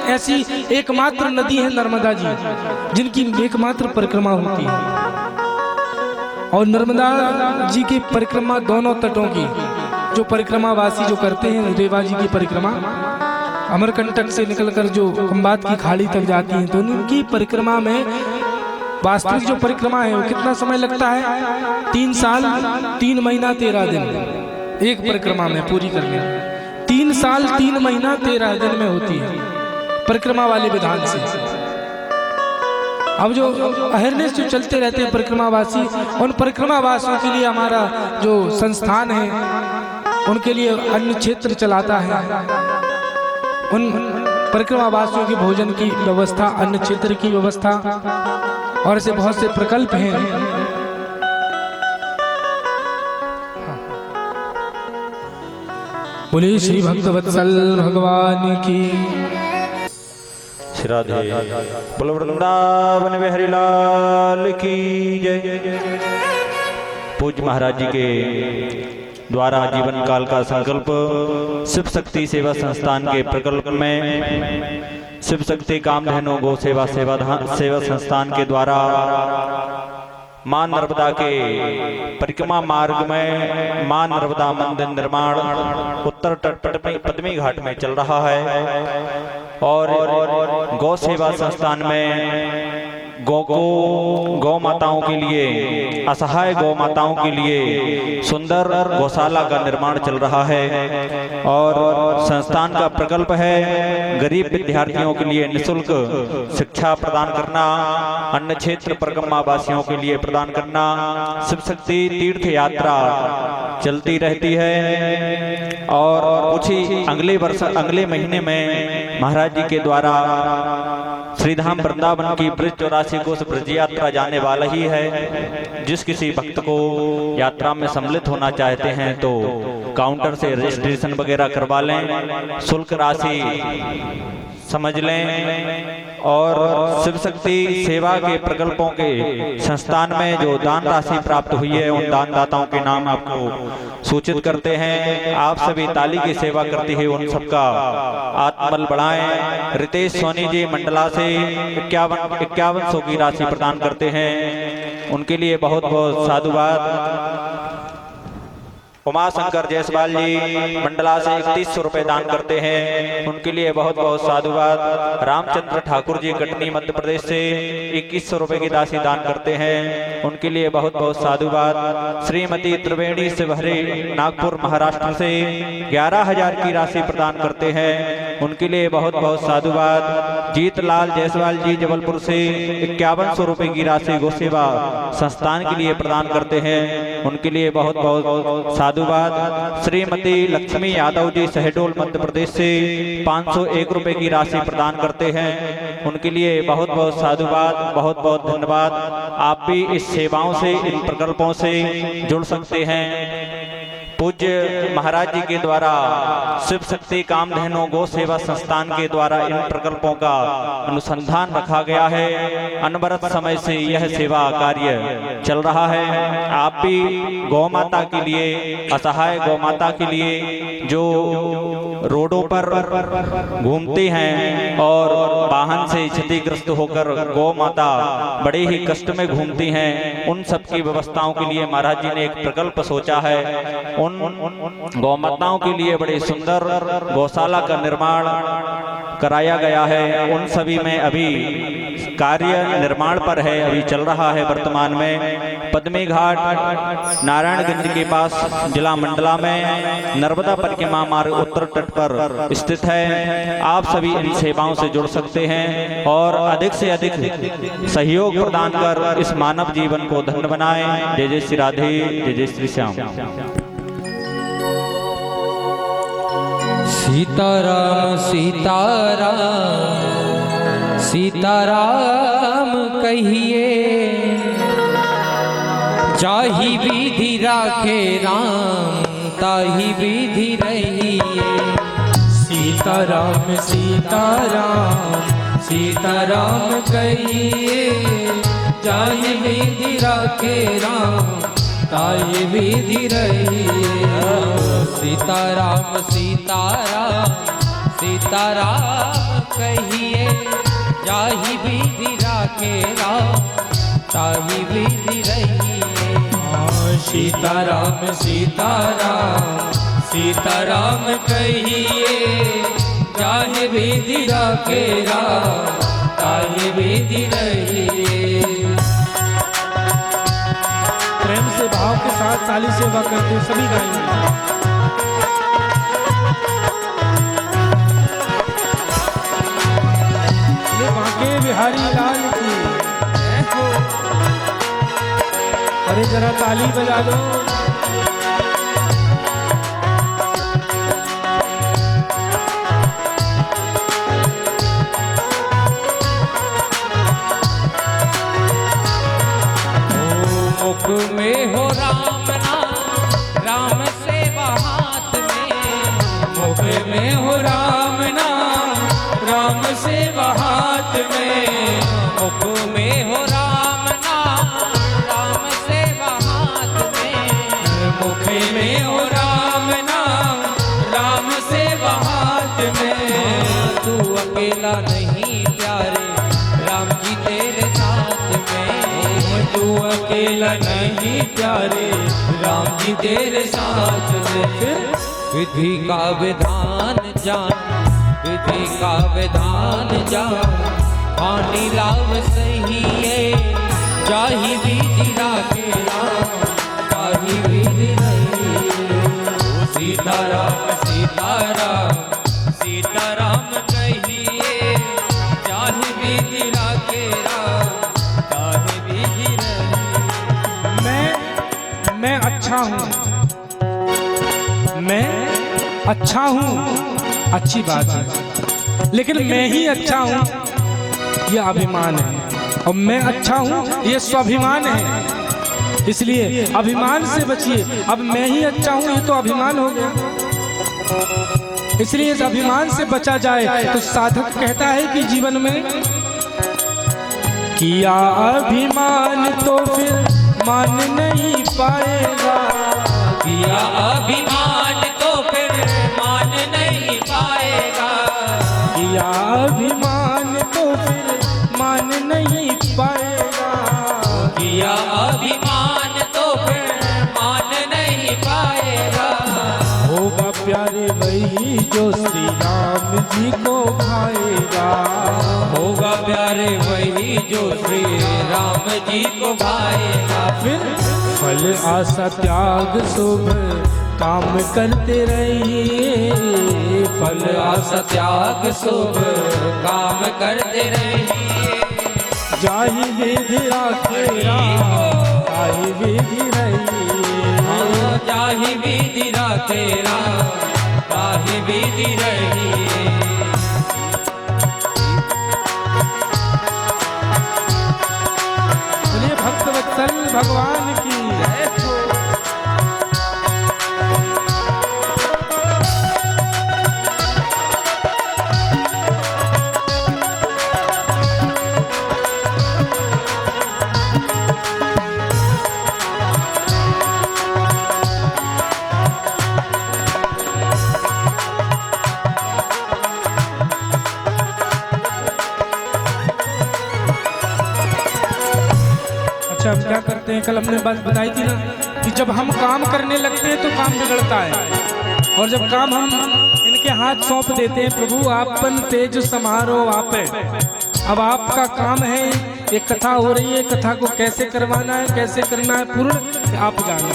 ऐसी एकमात्र नदी है नर्मदा जी, जिनकी एकमात्र परिक्रमा होती है। और नर्मदा जी की परिक्रमा दोनों तटों की जो परिक्रमावासी जो करते हैं, रेवा जी की परिक्रमा अमरकंटक से निकलकर जो खंबात की खाड़ी तक जाती है, तो उनकी परिक्रमा में वास्तविक जो परिक्रमा है वो कितना समय लगता है? 3 साल 3 महीना 13 दिन एक परिक्रमा में पूरी करने। 3 साल 3 महीना 13 दिन में होती है परिक्रमा वाले विधान से। अब जो अहिर्निश जो चलते रहते हैं परिक्रमावासी, उन परिक्रमावासियों के लिए हमारा जो संस्थान है उनके लिए अन्न क्षेत्र चलाता है। उन परिक्रमावासियों के भोजन की व्यवस्था, अन्न क्षेत्र की व्यवस्था और ऐसे बहुत से प्रकल्प हैं। बोलिए श्री भक्तवत्सल भगवान की राधे। बोलो वृंदावन बिहारी लाल की जय। पूज्य महाराज जी के द्वारा जीवन काल का संकल्प शिव शक्ति सेवा संस्थान के प्रकल्प में शिव शक्ति कामधेनु गो सेवा संस्थान के द्वारा मां नर्मदा के परिक्रमा मार्ग में मां नर्मदा मंदिर निर्माण उत्तर तट पद्मी घाट में चल रहा है। और गौ सेवा संस्थान में गौ माताओं के लिए, असहाय गौ माताओं के लिए सुंदर गौशाला का निर्माण चल रहा है। और संस्थान का प्रकल्प है गरीब विद्यार्थियों के लिए निःशुल्क शिक्षा प्रदान करना, अन्न क्षेत्र परिक्रमा वासियों के लिए प्रदान करना। शिव शक्ति तीर्थ यात्रा चलती रहती है और कुछ ही अगले महीने में महाराज जी के द्वारा श्रीधाम वृंदावन की ब्रज 84 कोस ब्रज यात्रा जाने वाला ही है। जिस किसी भक्त को यात्रा में सम्मिलित होना चाहते हैं तो काउंटर से रजिस्ट्रेशन वगैरह करवा लें, शुल्क राशि समझ लें और शिव शक्ति सेवा के प्रकल्पों के संस्थान में जो दान राशि प्राप्त हुई है उन दानदाताओं के नाम आपको सूचित करते हैं। आप सभी ताली की सेवा करती है उन सबका आत्मबल बढ़ाएं। रितेश सोनी जी मंडला से 5100 की राशि प्रदान करते हैं, उनके लिए बहुत बहुत साधुवाद। उमाशंकर जायसवाल जी मंडला से 3100 रुपए दान करते हैं, उनके लिए बहुत बहुत साधुवाद। रामचंद्र ठाकुर जी कटनी मध्य प्रदेश से 2100 रुपए की राशि दान करते हैं, उनके लिए बहुत बहुत साधुवाद। श्रीमती त्रिवेणी शिवहरे नागपुर महाराष्ट्र से 11000 की राशि प्रदान करते हैं, उनके लिए बहुत बहुत साधुवाद। जीतलाल जायसवाल जी जबलपुर से 5100 रुपए की राशि गौसेवा संस्थान के लिए प्रदान करते हैं, उनके लिए बहुत बहुत साधुवाद। श्रीमती लक्ष्मी यादव जी शहडोल मध्य प्रदेश से 501 रुपए की राशि प्रदान करते हैं, उनके लिए बहुत बहुत साधुवाद, बहुत बहुत धन्यवाद। आप भी इस सेवाओं से, इन प्रकल्पों से जुड़ सकते हैं। पूज्य महाराज जी के द्वारा शिव शक्ति कामधेनु गौ सेवा संस्थान के द्वारा इन प्रकल्पों का अनुसंधान रखा गया है। अनवरत समय से यह सेवा कार्य चल रहा है। आप भी गौ माता के लिए, असहाय गौ माता के लिए जो रोडों पर घूमते हैं और वाहन से क्षतिग्रस्त होकर गौ माता बड़े ही कष्ट में घूमती हैं, उन सब की व्यवस्थाओं के लिए महाराज जी ने एक प्रकल्प सोचा है। उन गौ माताओं के लिए बड़े सुंदर गौशाला का निर्माण कराया गया है। उन सभी में अभी कार्य निर्माण पर है, अभी चल रहा है वर्तमान में। पद्मी घाट नारायणगंज के पास जिला मंडला में नर्मदा परिक्रमा मार्ग उत्तर तट पर स्थित है। आप सभी इन सेवाओं से जुड़ सकते हैं और अधिक से अधिक सहयोग प्रदान कर इस मानव जीवन को धन्य बनाएं। जय जय श्री राधे, जय जय श्री श्याम। सीताराम सीताराम सीताराम कहिए, जाहि विधि राखे राम ताहि विधि रहिए। सीताराम सीताराम सीताराम कहिए, जाहि विधि राखे राम ताहि विधि रहिए। सीताराम सीताराम सीताराम कहिए, जाहि विधि राखे राम ताहि विधि रहिए। सीताराम सीताराम सीताराम कहिए, जाहि विधि राखे राम ताहि विधि रहिए। प्रेम से भाव के साथ ताली सेवा करते सभी गाएंगे। ये बांके बिहारी लाल की। अरे जरा ताली बजा दो। मुख में हो राम नाम राम सेवा हाथ में, मुख में हो राम नाम राम सेवा हाथ में। मुख में हो राम नाम राम सेवा हाथ में, मुख में हो राम नाम राम सेवा हाथ में। तू अकेला नहीं प्यारे राम जी तेरे साथ में, तू अकेला नहीं प्यारे राम जी तेरे साथ में। फिर विधि का विधान जान, विधि का विधान जान, हानि लाभ सही है, जाहि विधि राखे राम ताहि विधि रहिए। सीताराम सीताराम सीताराम कहिए, जाहि विधि राखे राम ताहि विधि रहिए। मैं अच्छा हूँ, मैं अच्छा हूँ, अच्छी बात है, लेकिन मैं ही अच्छा हूँ यह अभिमान है, और मैं अच्छा हूँ यह स्वाभिमान है। इसलिए अभिमान से बचिए। अब मैं ही अच्छा हूँ ये तो अभिमान हो गया, इसलिए इस अभिमान से बचा जाए। तो साधक कहता है कि जीवन में किया अभिमान तो फिर मान नहीं पाएगा, किया अभिमान तो फिर मान नहीं पाएगा, किया अभिमान तो फिर मान नहीं पाएगा, किया अभिमान तो फिर मान नहीं पाएगा। होगा प्यारे वही जो श्री राम जी को भाएगा, होगा प्यारे वही जो श्री राम जी को भाएगा। फिर फल आशा त्याग शुभ काम करते रहिए, फल आशा त्याग शुभ काम करते रहिए। जाहि विधि राखे राम ताहि विधि रहिए, जाहि विधि राखे राम ताहि विधि रहिए। बोलिए भक्त वत्सल भगवान की। अच्छा, हम क्या करते हैं, कल हमने बात बताई थी ना कि जब हम काम करने लगते हैं तो काम बिगड़ता है, और जब काम हम इनके हाथ सौंप देते हैं, प्रभु आपन तेज समारो आपे। अब आपका काम है, एक कथा हो रही है, कथा को कैसे करवाना है, कैसे करना है, पूर्ण आप जाना।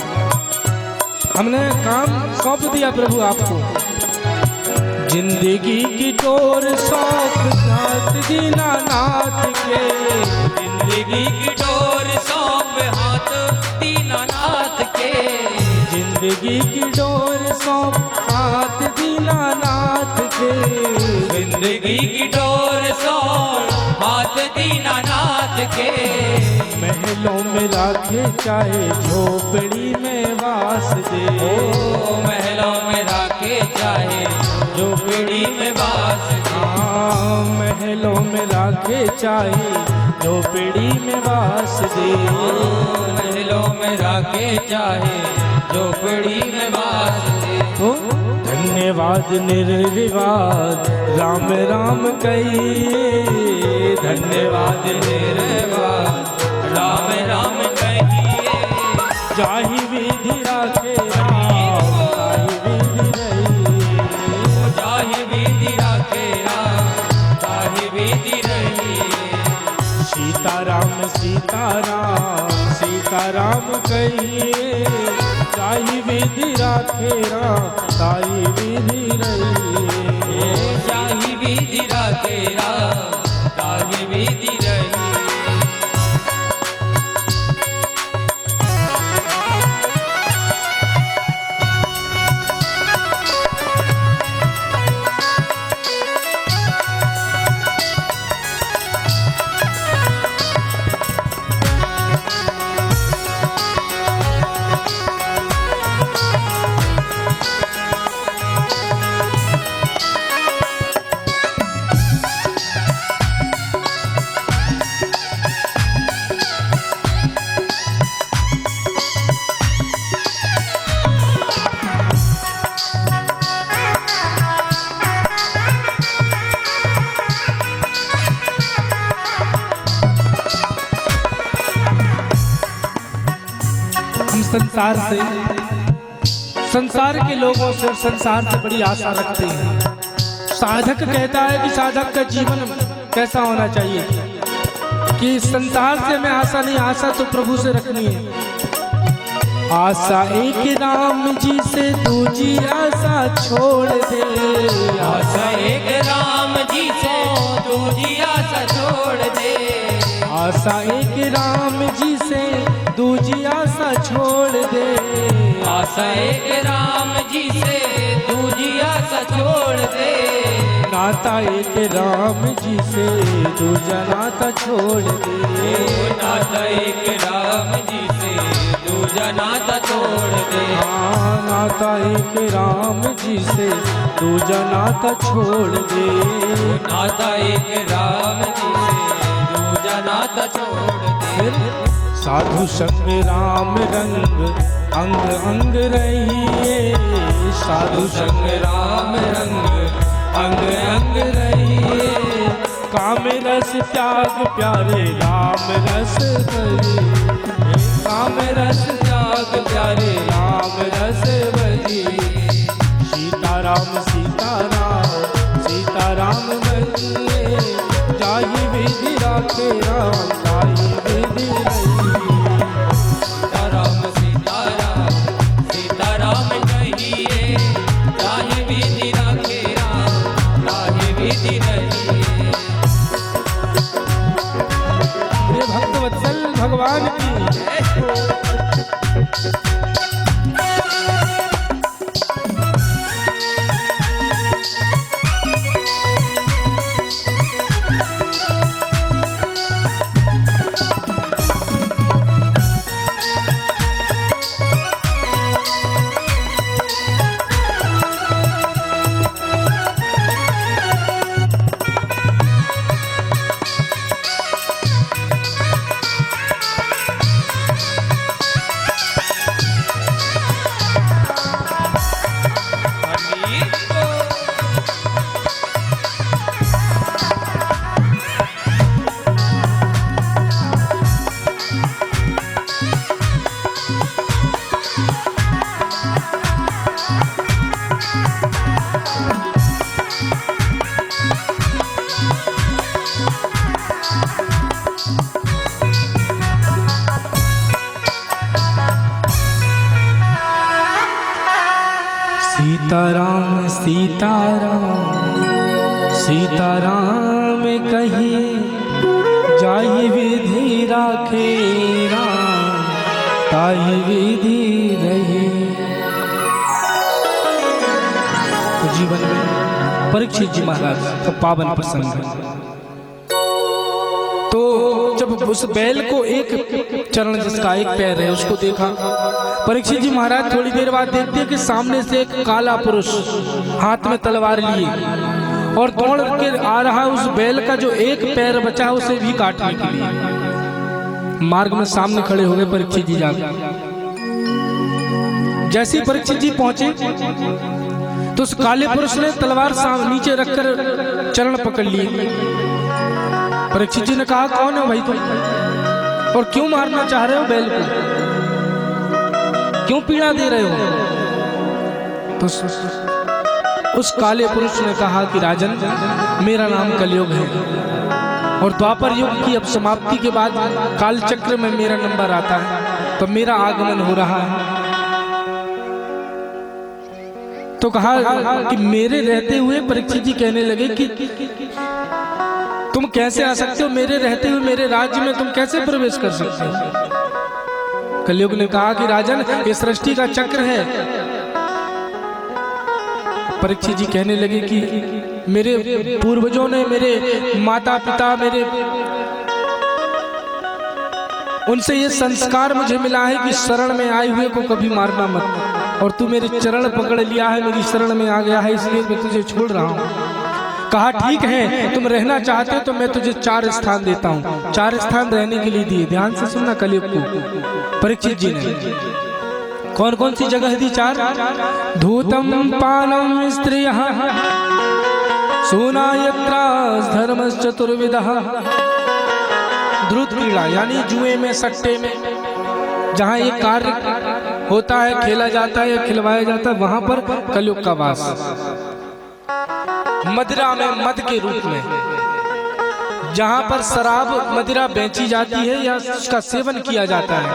हमने काम सौंप दिया प्रभु आपको। जिंदगी की डोर सौंप नाथ दीनानाथ के, जिंदगी की डोर सौंप हाथ दीनानाथ के, जिंदगी की डोर सौंप हाथ दीनानाथ के, जिंदगी की डोर सौंप हाथ दीनानाथ के। महलों में राखे चाहे झोपड़ी में वास दे, ओ महलों में राखे चाहे झोपड़ी में वास दे। महलों में राखे चाहे झोपड़ी में वास दे। महलों में राखे चाहे झोपड़ी में वास दे। तो धन्यवाद निर्विवाद राम राम कहिए, धन्यवाद निर्वाद राम राम कहिए। जाहि विधि राखे राम ताहि विधि रहिए। जाहि विधि राखे राम ताहि विधि रहिए। सीताराम सीताराम सीताराम कहिए, ताहि विधि राखे राम ताहि विधि रहिए। जाहि विधि राखे राम ताहि विधि रहिए। संसार के लोगों से और संसार से बड़ी आशा रखते हैं। साधक कहता है कि साधक का जीवन कैसा होना चाहिए कि संसार से मैं आशा नहीं, आशा तो प्रभु से रखनी है। आशा एक राम जी से दूजी आशा छोड़ दे। आशा एक राम जी से दूजी आशा छोड़ दे। आशा एक राम जी से दूजी आशा छोड़ दे। आशा एक राम जी से दूजी आशा छोड़ दे। नाता एक राम जी से दूजा नाता छोड़ दे। नाता एक राम जी से दूजा नाता छोड़ दे। नाता एक राम जी से दूजा नाता छोड़ दे। नाता एक राम जी से दूजा नाता छोड़ दे। साधु संग राम रंग अंग अंग रहिए। साधु संग राम रंग अंग अंग रहिए। काम रस त्याग प्यारे राम रस भजिए। काम रस त्याग प्यारे राम रस भजिए। सीताराम सीताराम सीताराम भजिए। जाहि विधि राखे राम ताहि विधि रहिए। सीताराम सीताराम सीताराम कहिए। ताहि विधि राखे राम ताहि विधि रहिए। ये भक्त वत्सल भगवान की सीताराम सीताराम सीताराम कहिए। जाहि विधि राखे राम ताहि विधि रहिए। तो जीवन में परीक्षित जी महाराज का पावन प्रसंग है। तो जब उस बैल को एक चरण जिसका एक पैर है उसको देखा परीक्षित जी महाराज थोड़ी देर बाद देखते हैं कि सामने से एक काला पुरुष हाथ में तलवार लिए और दौड़ के आ रहा है उस बैल का जो एक पैर बचा है उसे भी काटने के लिए। मार्ग में सामने खड़े हो गए परीक्षित जी जाकर। जैसे ही परीक्षित जी पहुंचे तो उस काले पुरुष ने तलवार नीचे रखकर चरण पकड़ लिए। परीक्षित जी ने कहा, कौन हो भाई तुम और क्यों मारना चाह रहे हो बैल को, क्यों पीड़ा दे रहे हो? तो उस काले पुरुष ने कहा कि राजन, मेरा नाम कलयुग है और द्वापर युग की अब समाप्ति के बाद काल चक्र में मेरा नंबर आता है, तो मेरा आगमन हो रहा है। तो कहा कि मेरे रहते हुए, परीक्षित जी कहने लगे कि तुम कैसे आ सकते हो, मेरे रहते हुए मेरे राज्य में तुम कैसे प्रवेश कर सकते हो? कलयुग ने कहा कि राजन, ये सृष्टि का चक्र है। परीक्षित जी कहने लगे कि मेरे पूर्वजों ने, मेरे माता पिता, मेरे उनसे ये संस्कार मुझे मिला है कि शरण में आए हुए को कभी मारना मत, और तू मेरे चरण पकड़ लिया है, मेरी शरण में आ गया है, इसलिए मैं तुझे छोड़ रहा हूँ। कहा ठीक है, तुम रहना चाहते हो तो मैं तुझे 4 स्थान देता हूँ। 4 स्थान रहने के लिए दिए। ध्यान से सुनना कलयुग को परीक्षित जी ने कौन कौन सी जगह दी? 4। धूतम पानम स्त्रियः सूनायत्रास धर्मश्चतुर्विधः। द्रुत क्रीड़ा यानी जुए में, सट्टे में, जहाँ ये कार्य होता है, खेला जाता है या खिलवाया जाता है, वहां पर कलयुग का वास। मदिरा में, मद के रूप में, जहां पर शराब मदिरा बेची जाती है या उसका सेवन किया जाता है,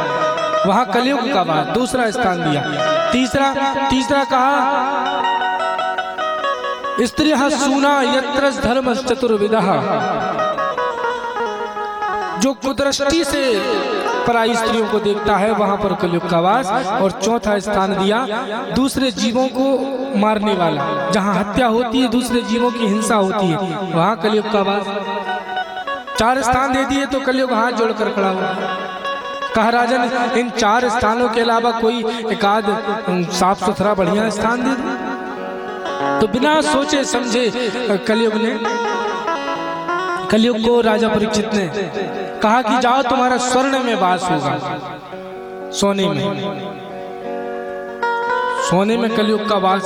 वहां कलयुग का वास। दूसरा स्थान दिया। तीसरा कहा स्त्रियः सूना यत्र धर्म चतुर्विधः। जो कुदृष्टि से पराई स्त्रियों को देखता है वहां पर कलयुग का वास। और चौथा स्थान दिया दूसरे जीवों को मारने वाला, जहां हत्या होती है, दूसरे जीवों की हिंसा होती है, वहां कलयुग का वास। 4 स्थान दे दिए तो कलयुग हाथ जोड़कर खड़ा हुआ। कहा राजन, इन 4 स्थानों के अलावा कोई एकाध साफ सुथरा बढ़िया स्थान दे दो। तो बिना सोचे समझे कलयुग को राजा परीक्षित ने कहा कि जाओ, तुम्हारा स्वर्ण में वास होगा, सोने में कलयुग का वास।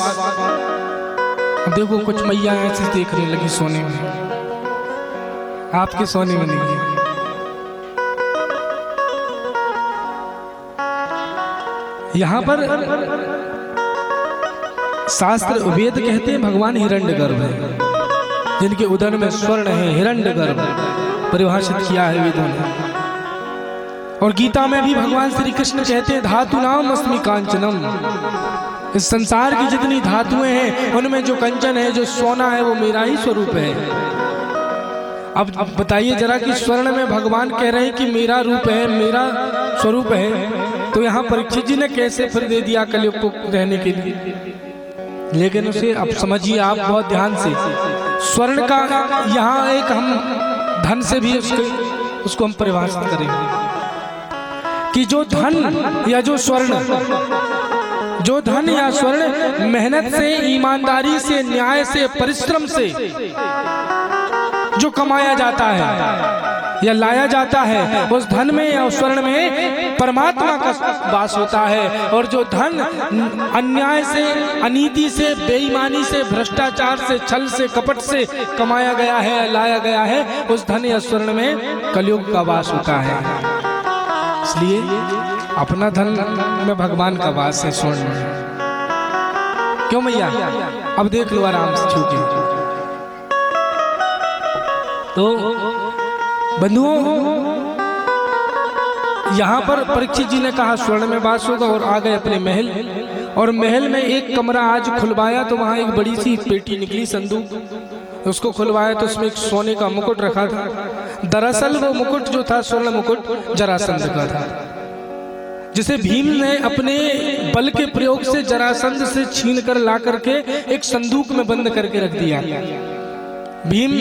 देखो कुछ मैया ऐसे देखने लगी सोने में, आपके सोने में नहीं है। यहां पर शास्त्र वेद कहते हैं भगवान हिरण्यगर्भ है, जिनके उदर में स्वर्ण है, हिरण्यगर्भ परिभाषित किया है वेदों ने। और गीता में भी भगवान श्री कृष्ण कहते हैं धातुनाम अस्मि कांचनम। इस संसार की जितनी धातुएं हैं उनमें जो कंचन है, जो सोना है, वो मेरा ही स्वरूप है। अब बताइए जरा कि स्वर्ण में भगवान कह रहे हैं कि मेरा रूप है, मेरा स्वरूप है, तो यहाँ परीक्षित जी ने कैसे फिर दे दिया कलयुग को रहने के लिए? लेकिन उसे अब समझिए आप बहुत ध्यान से, स्वर्ण का यहाँ एक हम धन से भी उसको हम परिभाषित करेंगे कि जो धन या जो स्वर्ण, जो धन या स्वर्ण मेहनत से, ईमानदारी से, न्याय से, परिश्रम से जो कमाया जाता है या लाया जाता है, उस धन में या उस स्वर्ण में परमात्मा का वास होता है। और जो धन अन्याय से, अनीति से, बेईमानी से, भ्रष्टाचार से, छल से, कपट से कमाया गया है, लाया गया है, उस धन या स्वर्ण में कलयुग का वास होता है। इसलिए अपना धन में भगवान का वास है, स्वर्ण में। क्यों मैया? अब देख लो आराम से छू के। तो बंधुओं, यहाँ पर परीक्षित जी ने कहा स्वर्ण में वास होगा और आ गए अपने महल। और महल में एक कमरा आज खुलवाया तो वहाँ एक बड़ी सी पेटी निकली, संदूक। उसको खुलवाया तो उसमें एक सोने का मुकुट रखा था। दरअसल वो मुकुट जो था, स्वर्ण मुकुट, जरासंध का था, जिसे भीम ने अपने बल के प्रयोग से जरासंध से छीन कर ला करके एक संदूक में बंद करके रख दिया। भीम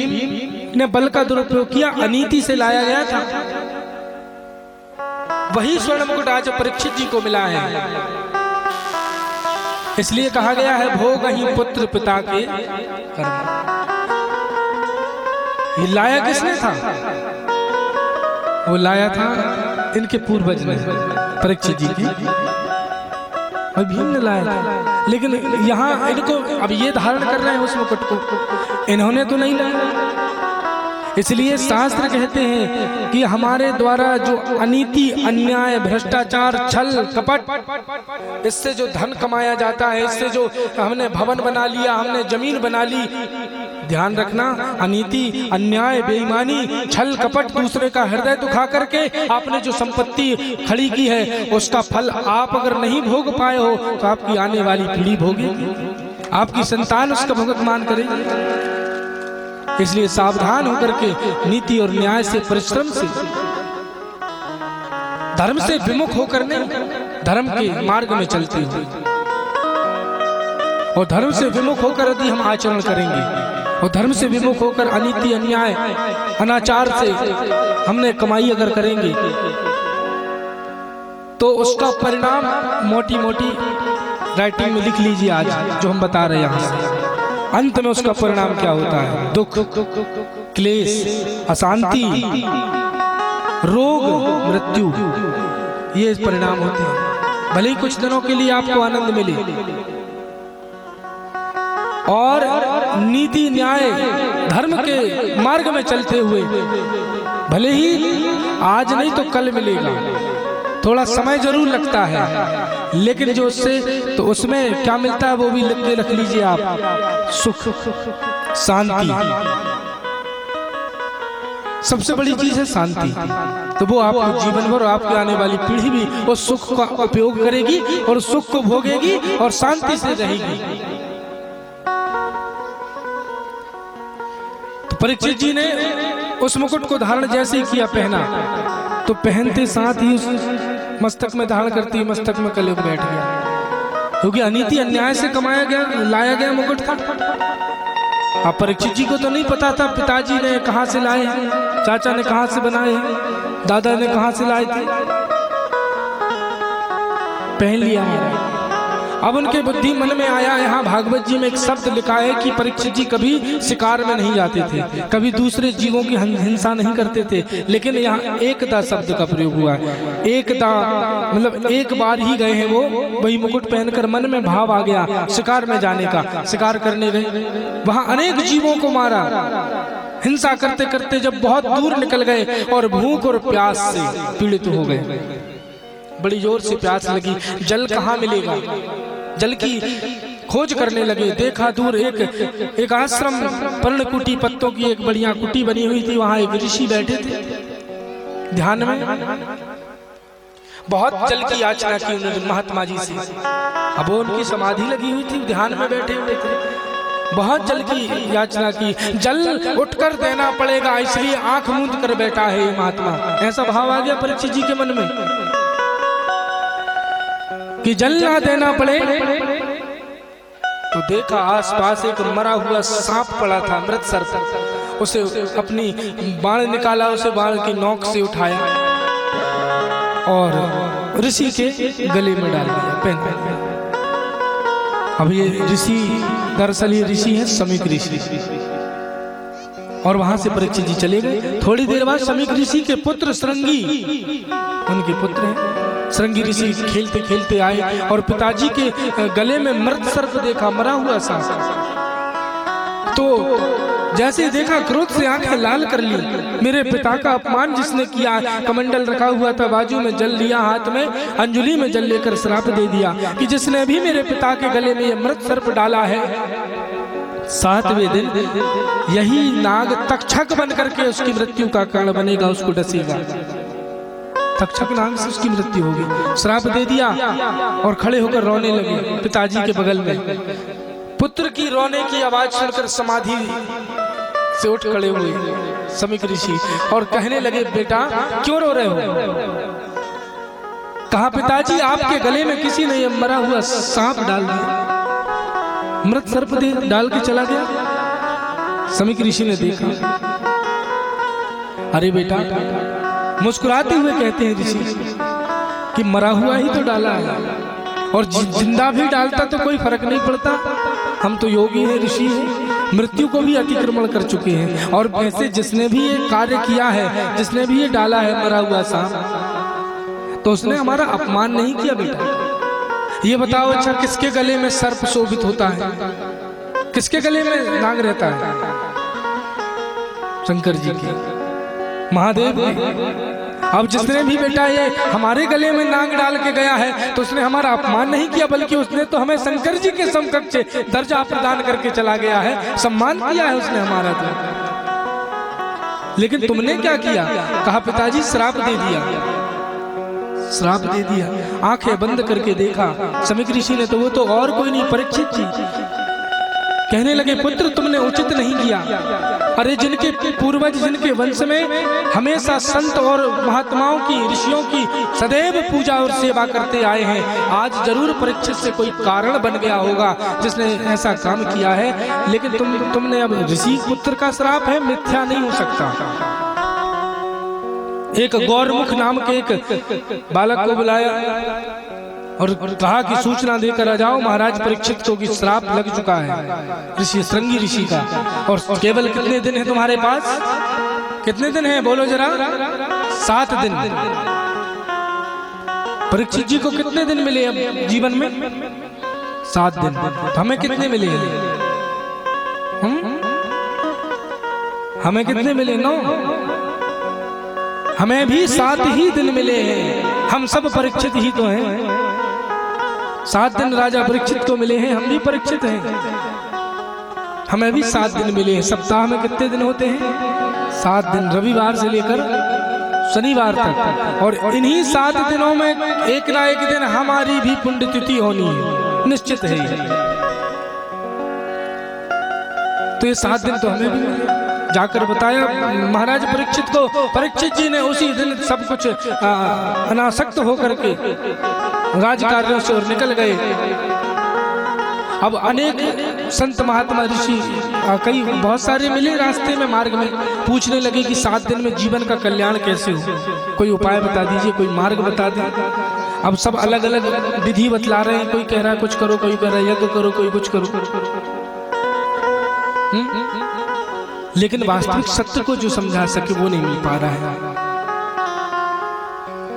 ने बल का दुरुपयोग किया, अनीति से लाया गया था। वही स्वर्ण मुकुट आज परीक्षित जी को मिला है। इसलिए कहा गया है भोग ही पुत्र पिता के कर्म। ये लाया किसने था? वो लाया था इनके पूर्वज ने, परीक्षित जी की, और भीम ने लाया था। लेकिन यहाँ इनको अब ये धारण कर रहे हैं उस मुकुट को, इन्होंने तो नहीं लाया। इसलिए शास्त्र कहते हैं कि हमारे द्वारा जो अनीति, अन्याय, भ्रष्टाचार, छल, कपट, इससे जो धन कमाया जाता है, इससे जो हमने भवन बना लिया, हमने जमीन बना ली, ध्यान रखना, अनीति, अन्याय, बेईमानी, छल, कपट, दूसरे का हृदय दुखा करके आपने जो संपत्ति खड़ी की है, उसका फल आप अगर नहीं भोग पाए हो तो आपकी आने वाली पीढ़ी भोगेगी, आपकी संतान उसका भुगतान करेगी। इसलिए सावधान होकर के नीति और न्याय से, परिश्रम से, धर्म से विमुख होकर नहीं, धर्म के मार्ग में चलते हुए, और धर्म से विमुख होकर यदि हम आचरण करेंगे, और धर्म से विमुख होकर अनीति, अन्याय, अनाचार से हमने कमाई अगर करेंगे, तो उसका परिणाम मोटी मोटी राइटिंग में लिख लीजिए आज जो हम बता रहे हैं यहाँ से। अंत में उसका परिणाम क्या होता है? दुख, क्लेश, अशांति, रोग, मृत्यु, ये परिणाम होते हैं। भले ही कुछ दिनों के लिए आपको आनंद मिले, और नीति, न्याय, धर्म के मार्ग में चलते हुए भले ही आज नहीं तो कल मिलेगा, थोड़ा समय जरूर लगता है, लेकिन जो उससे, तो उसमें क्या मिलता है वो भी लिख के रख लीजिए आप, सुख, शांति। सबसे बड़ी चीज है शांति। तो वो आपको जीवन भर, आपकी आने वाली पीढ़ी भी उस सुख का उपयोग करेगी और सुख को भोगेगी और शांति से रहेगी। तो परीक्षित जी ने उस मुकुट को धारण जैसे ही किया, पहना, तो पहनते साथ ही उस मस्तक में धारण करती मस्तक में कलेब बैठ गया, क्योंकि अनीति, अन्याय से कमाया गया, लाया गया मुकुट था। अब परीक्षित जी को तो नहीं पता था पिताजी ने कहाँ से लाए हैं, चाचा ने कहाँ से बनाए हैं, दादा ने कहाँ से लाए थे, पहन लिया। अब उनके बुद्धि मन में आया, यहाँ भागवत जी में एक शब्द लिखा है कि परीक्षित जी कभी शिकार में नहीं जाते थे, कभी दूसरे जीवों की हिंसा नहीं करते थे, लेकिन यहाँ एकदा शब्द का प्रयोग हुआ है। एकदा मतलब एक बार ही गए हैं वो, वही मुकुट पहनकर, मन में भाव आ गया शिकार में जाने का, शिकार करने गए, वहां अनेक जीवों को मारा, हिंसा करते करते जब बहुत दूर निकल गए और भूख और प्यास से पीड़ित हो गए, बड़ी जोर से प्यास लगी, जल कहाँ मिलेगा, जल की खोज करने लगे। देखा दूर एक आश्रम, पर्णकुटी, पत्तों की एक बढ़िया कुटी बनी हुई थी, वहां एक ऋषि बैठे थे ध्यान में, बहुत जल की याचना की उन्होंने महात्मा जी से। अब उनकी समाधि लगी हुई थी, ध्यान में बैठे हुए थे, बहुत जल की याचना की, जल उठकर देना पड़ेगा, इसलिए आंख मूंद कर बैठा है ये महात्मा। ऐसा भाव आ गया परीक्षित जी के मन में कि जल ना देना पड़े। तो देखा आसपास एक मरा हुआ सांप पड़ा था, मृत सर्प, उसे अपनी बाण निकाला, उसे बाण की नोक से उठाया और ऋषि के गले में डाल दिया, पहन दिया। अब ये ऋषि, दरअसल ये ऋषि है समीक ऋषि, और वहां से परीक्षित जी चले गए। थोड़ी देर बाद समीक ऋषि के पुत्र श्रृंगी, उनके पुत्र हैं श्रृंगी ऋषि, खेलते खेलते आए और पिताजी के गले में मृत सर्प देखा, मरा हुआ सांप। तो जैसे ही देखा, क्रोध से आंखें लाल कर ली, मेरे पिता का अपमान जिसने किया, कमंडल रखा हुआ था, बाजू में जल लिया, हाथ में अंजुली में जल लेकर श्राप दे दिया कि जिसने भी मेरे पिता के गले में ये मृत सर्प डाला है, 7वें दिन यही नाग तक्षक बन करके उसकी मृत्यु का कारण बनेगा, उसको डसेगा, तक्षक नाग से उसकी मृत्यु होगी। श्राप दे दिया और खड़े होकर रोने लगे पिताजी के बगल में। पुत्र की रोने की आवाज सुनकर समाधि से उठ खड़े हुए समीक ऋषि और कहने लगे, बेटा क्यों रो रहे हो? कहा, पिताजी आपके गले में किसी ने ये मरा हुआ सांप डाल दिया, मृत सर्प डाल के चला गया। समीक ऋषि ने देखा, अरे बेटा, मुस्कुराते हुए कहते हैं ऋषि, कि मरा हुआ ही तो डाला है, और जिंदा भी डालता तो कोई फर्क नहीं पड़ता। हम तो योगी हैं, ऋषि हैं, मृत्यु को भी अतिक्रमण कर चुके हैं। और वैसे जिसने भी ये कार्य किया है, जिसने भी ये डाला है मरा हुआ सांप, तो उसने हमारा अपमान नहीं किया बेटा। ये बताओ अच्छा, किसके गले में सर्प शोभित होता है, किसके गले में नाग रहता है? शंकर जी के, महादेव के। अब जिसने भी बेटा ये हमारे गले में नाग डाल के गया है, तो उसने हमारा अपमान नहीं किया, बल्कि उसने तो हमें शंकर जी के समकक्ष दर्जा प्रदान करके चला गया है, सम्मान किया है उसने हमारा। तो लेकिन तुमने क्या किया? कहा पिताजी श्राप दे दिया, श्राप दे दिया। आंखें बंद करके देखा समीक ऋषि ने, तो वो तो और कोई नहीं, परीक्षित जी। कहने लगे पुत्र तुमने उचित नहीं किया। अरे जिनके पूर्वज, जिनके वंश में हमेशा संत और महात्माओं की, ऋषियों की सदैव पूजा और सेवा करते आए हैं, आज जरूर परीक्षित से कोई कारण बन गया होगा जिसने ऐसा काम किया है। लेकिन तुमने अब ऋषि पुत्र का श्राप है, मिथ्या नहीं हो सकता। एक गौरमुख नाम के एक बालक को बुलाया और कहा कि सूचना देकर आ जाओ, महाराज परीक्षित को कि श्राप लग चुका है ऋषि, श्रृंगी ऋषि का। और केवल कितने दिन है तुम्हारे पास? कितने दिन है बोलो जरा? 7 दिन। परीक्षित जी को कितने दिन मिले अब जीवन में? 7 दिन। तो हमें कितने मिले? हमें कितने मिले? 9। हमें भी 7 ही दिन मिले हैं, हम सब परीक्षित ही तो हैं। 7 दिन राजा परीक्षित को मिले हैं, हम भी परीक्षित हैं, हमें भी 7 दिन मिले हैं। सप्ताह में कितने दिन होते हैं? 7 दिन, रविवार से लेकर शनिवार तक। और इन्हीं 7 दिनों में एक ना एक दिन हमारी भी पुण्यतिथि होनी है, निश्चित है। तो ये 7 दिन तो हमें भी मिले। जाकर बताया महाराज परीक्षित को। परीक्षित जी ने उसी दिन सब कुछ अनासक्त होकर के राजकार्यों से और निकल गए। अब अनेक संत महात्मा ऋषि कई बहुत सारे मिले रास्ते में, मार्ग में, पूछने लगे कि 7 दिन में जीवन का कल्याण कैसे हो, कोई उपाय बता दीजिए, कोई मार्ग बता दीजिए। अब सब अलग अलग विधि बतला रहे हैं, कोई कह रहा है कुछ करो, कोई कह रहा है यज्ञ करो, कोई कुछ करो। लेकिन वास्तविक सत्य को जो समझा सके वो नहीं मिल पा रहा है।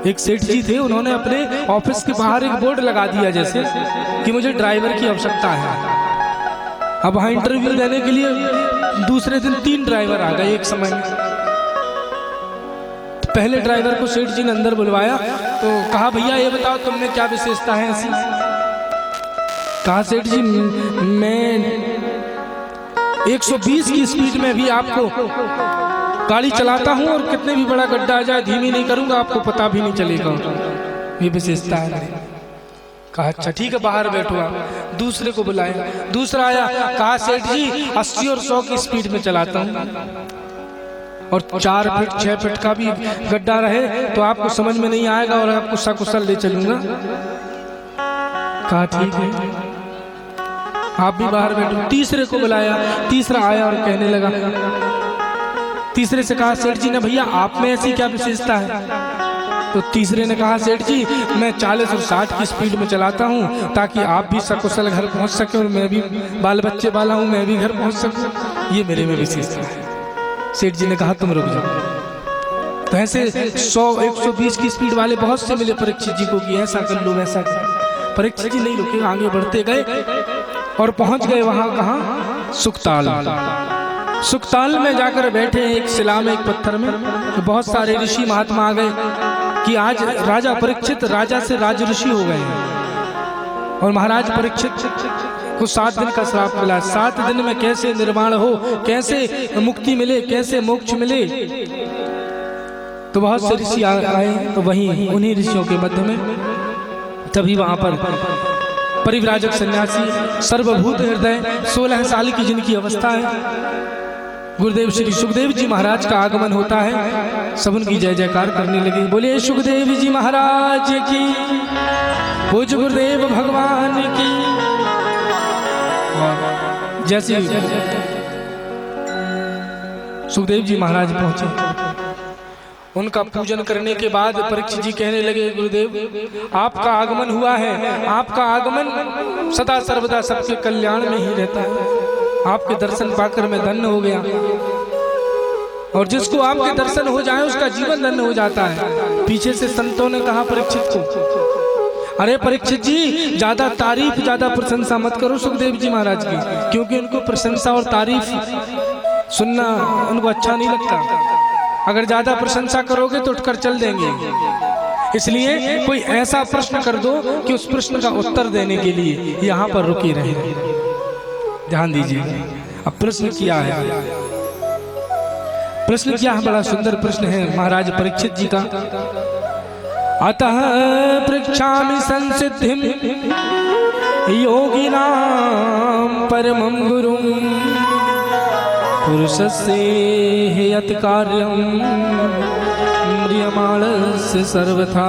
एक सेठ जी थे, उन्होंने अपने ऑफिस के बाहर एक बोर्ड लगा दिया जैसे कि मुझे ड्राइवर की आवश्यकता है। अब वहां इंटरव्यू देने के लिए दूसरे दिन 3 ड्राइवर आ गए एक समय में। पहले ड्राइवर को सेठ जी ने अंदर बुलवाया तो कहा भैया ये बताओ तुमने क्या विशेषता है ऐसी? कहा सेठ जी मैं 120 की स्पीड में भी आपको गाड़ी चलाता हूं और कितने भी बड़ा गड्ढा आ जाए धीमी नहीं करूंगा, आपको पता भी नहीं चलेगा। ये विशेषता है। कहा अच्छा ठीक है बाहर बैठो आप। दूसरे को बुलाया, दूसरा आया, कहा सेठ जी 80 और 100 की स्पीड में चलाता हूं और 4 फीट 6 फीट का भी गड्ढा रहे तो आपको समझ में नहीं आएगा और आपको सकुशल ले चलूंगा। कहा ठीक है आप भी बाहर बैठो। तीसरे को बुलाया, तीसरा आया और कहने लगा, तीसरे से कहा सेठ जी ने भैया आप में ऐसी क्या विशेषता है? तो तीसरे ने कहा सेठ जी मैं 40 और 60 की स्पीड में चलाता हूँ ताकि आप भी सकुशल घर पहुँच सके और मैं भी बाल बच्चे वाला हूँ, मैं भी घर पहुँच सकूँ, ये मेरे में विशेषता है। सेठ जी ने कहा तुम रुक जाओ। तो ऐसे 100-120 की स्पीड वाले बहुत से मिले परीक्षित जी को कि ऐसा कर लो वैसा कर। परीक्षित जी नहीं रुके, आगे बढ़ते गए और पहुंच गए वहां कहाँ? सुखताल। सुखताल में जाकर बैठे एक शिला में, एक पत्थर में। तो बहुत सारे ऋषि महात्मा आ गए कि आज राजा परीक्षित राजा से राज ऋषि हो गए हैं और महाराज परीक्षित को 7 दिन का श्राप मिला। 7 दिन में कैसे निर्वाण हो, कैसे मुक्ति मिले, कैसे मोक्ष मिले। तो बहुत से ऋषि आए, तो वहीं उन्हीं ऋषियों के मध्य में तभी वहां पर परिव्राजक सन्यासी सर्वभूत हृदय 16 साल की जिनकी अवस्था है, गुरुदेव श्री सुखदेव जी महाराज का आगमन होता है। सब उनकी जय जयकार करने लगे। बोले सुखदेव जी महाराज की, पूज्य गुरुदेव भगवान की। जैसे सुखदेव जी महाराज पहुंचे उनका पूजन करने के बाद परीक्षित जी कहने लगे, गुरुदेव आपका आगमन हुआ है, आपका आगमन सदा सर्वदा सबके कल्याण में ही रहता है, आपके दर्शन पाकर मैं धन्य हो गया, और जिसको आपके दर्शन हो जाए उसका जीवन धन्य हो जाता है। पीछे से संतों ने कहा परीक्षित को, अरे परीक्षित जी ज्यादा तारीफ ज्यादा प्रशंसा मत करो सुखदेव जी महाराज की, क्योंकि उनको प्रशंसा और तारीफ सुनना उनको अच्छा नहीं लगता। अगर ज्यादा प्रशंसा करोगे तो उठकर चल देंगे, इसलिए कोई ऐसा प्रश्न कर दो कि उस प्रश्न का उत्तर देने के लिए यहाँ पर रुके रहे। ध्यान दीजिए, अब प्रश्न किया है, प्रश्न किया है, बड़ा सुंदर प्रश्न है महाराज परीक्षित जी का। अतः पृच्छामि संसिद्धिं योगिनां परमं गुरुं पुरुषस्य यत् कार्यं म्रियमाणस्य सर्वथा।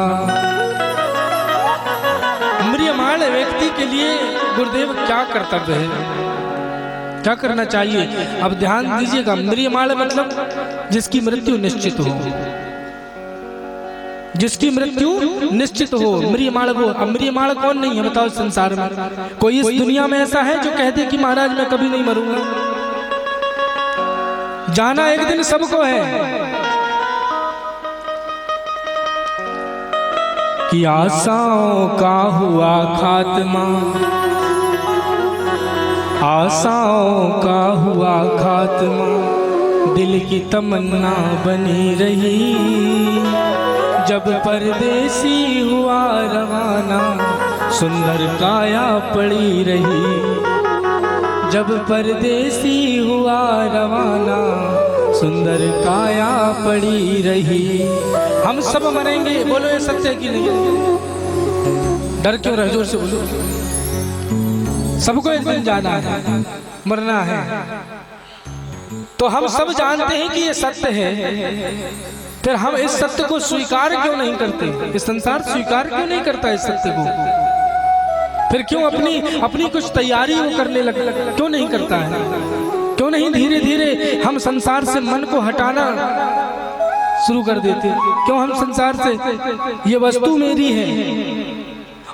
म्रियमाण व्यक्ति के लिए गुरुदेव क्या कर्तव्य है, क्या करना चाहिए? अब ध्यान दीजिएगा, म्रियमाण मतलब जिसकी मृत्यु निश्चित हो, जिसकी मृत्यु निश्चित हो, म्रियमाण वो। अब म्रियमाण कौन नहीं है बताओ संसार में? कोई इस दुनिया में ऐसा है जो कहते कि महाराज मैं कभी नहीं मरूंगा? जाना एक दिन सबको है, कि आशाओं का हुआ खात्मा, आशाओं का हुआ खात्मा, दिल की तमन्ना बनी रही, जब परदेसी हुआ रवाना सुंदर काया पड़ी रही, जब परदेसी हुआ रवाना सुंदर काया पड़ी रही। हम सब मरेंगे, बोलो ये सत्य है कि नहीं? डर क्यों रहे, जोर से बोलो। सबको एक दिन जाना है, मरना है, तो हम सब जानते हैं कि ये सत्य है, फिर हम इस सत्य को स्वीकार क्यों नहीं करते? इस संसार स्वीकार क्यों नहीं करता इस सत्य को? फिर क्यों अपनी कुछ तैयारी वो करने क्यों नहीं करता है? क्यों नहीं धीरे धीरे हम संसार से मन को हटाना शुरू कर देते? क्यों हम संसार से, ये वस्तु मेरी है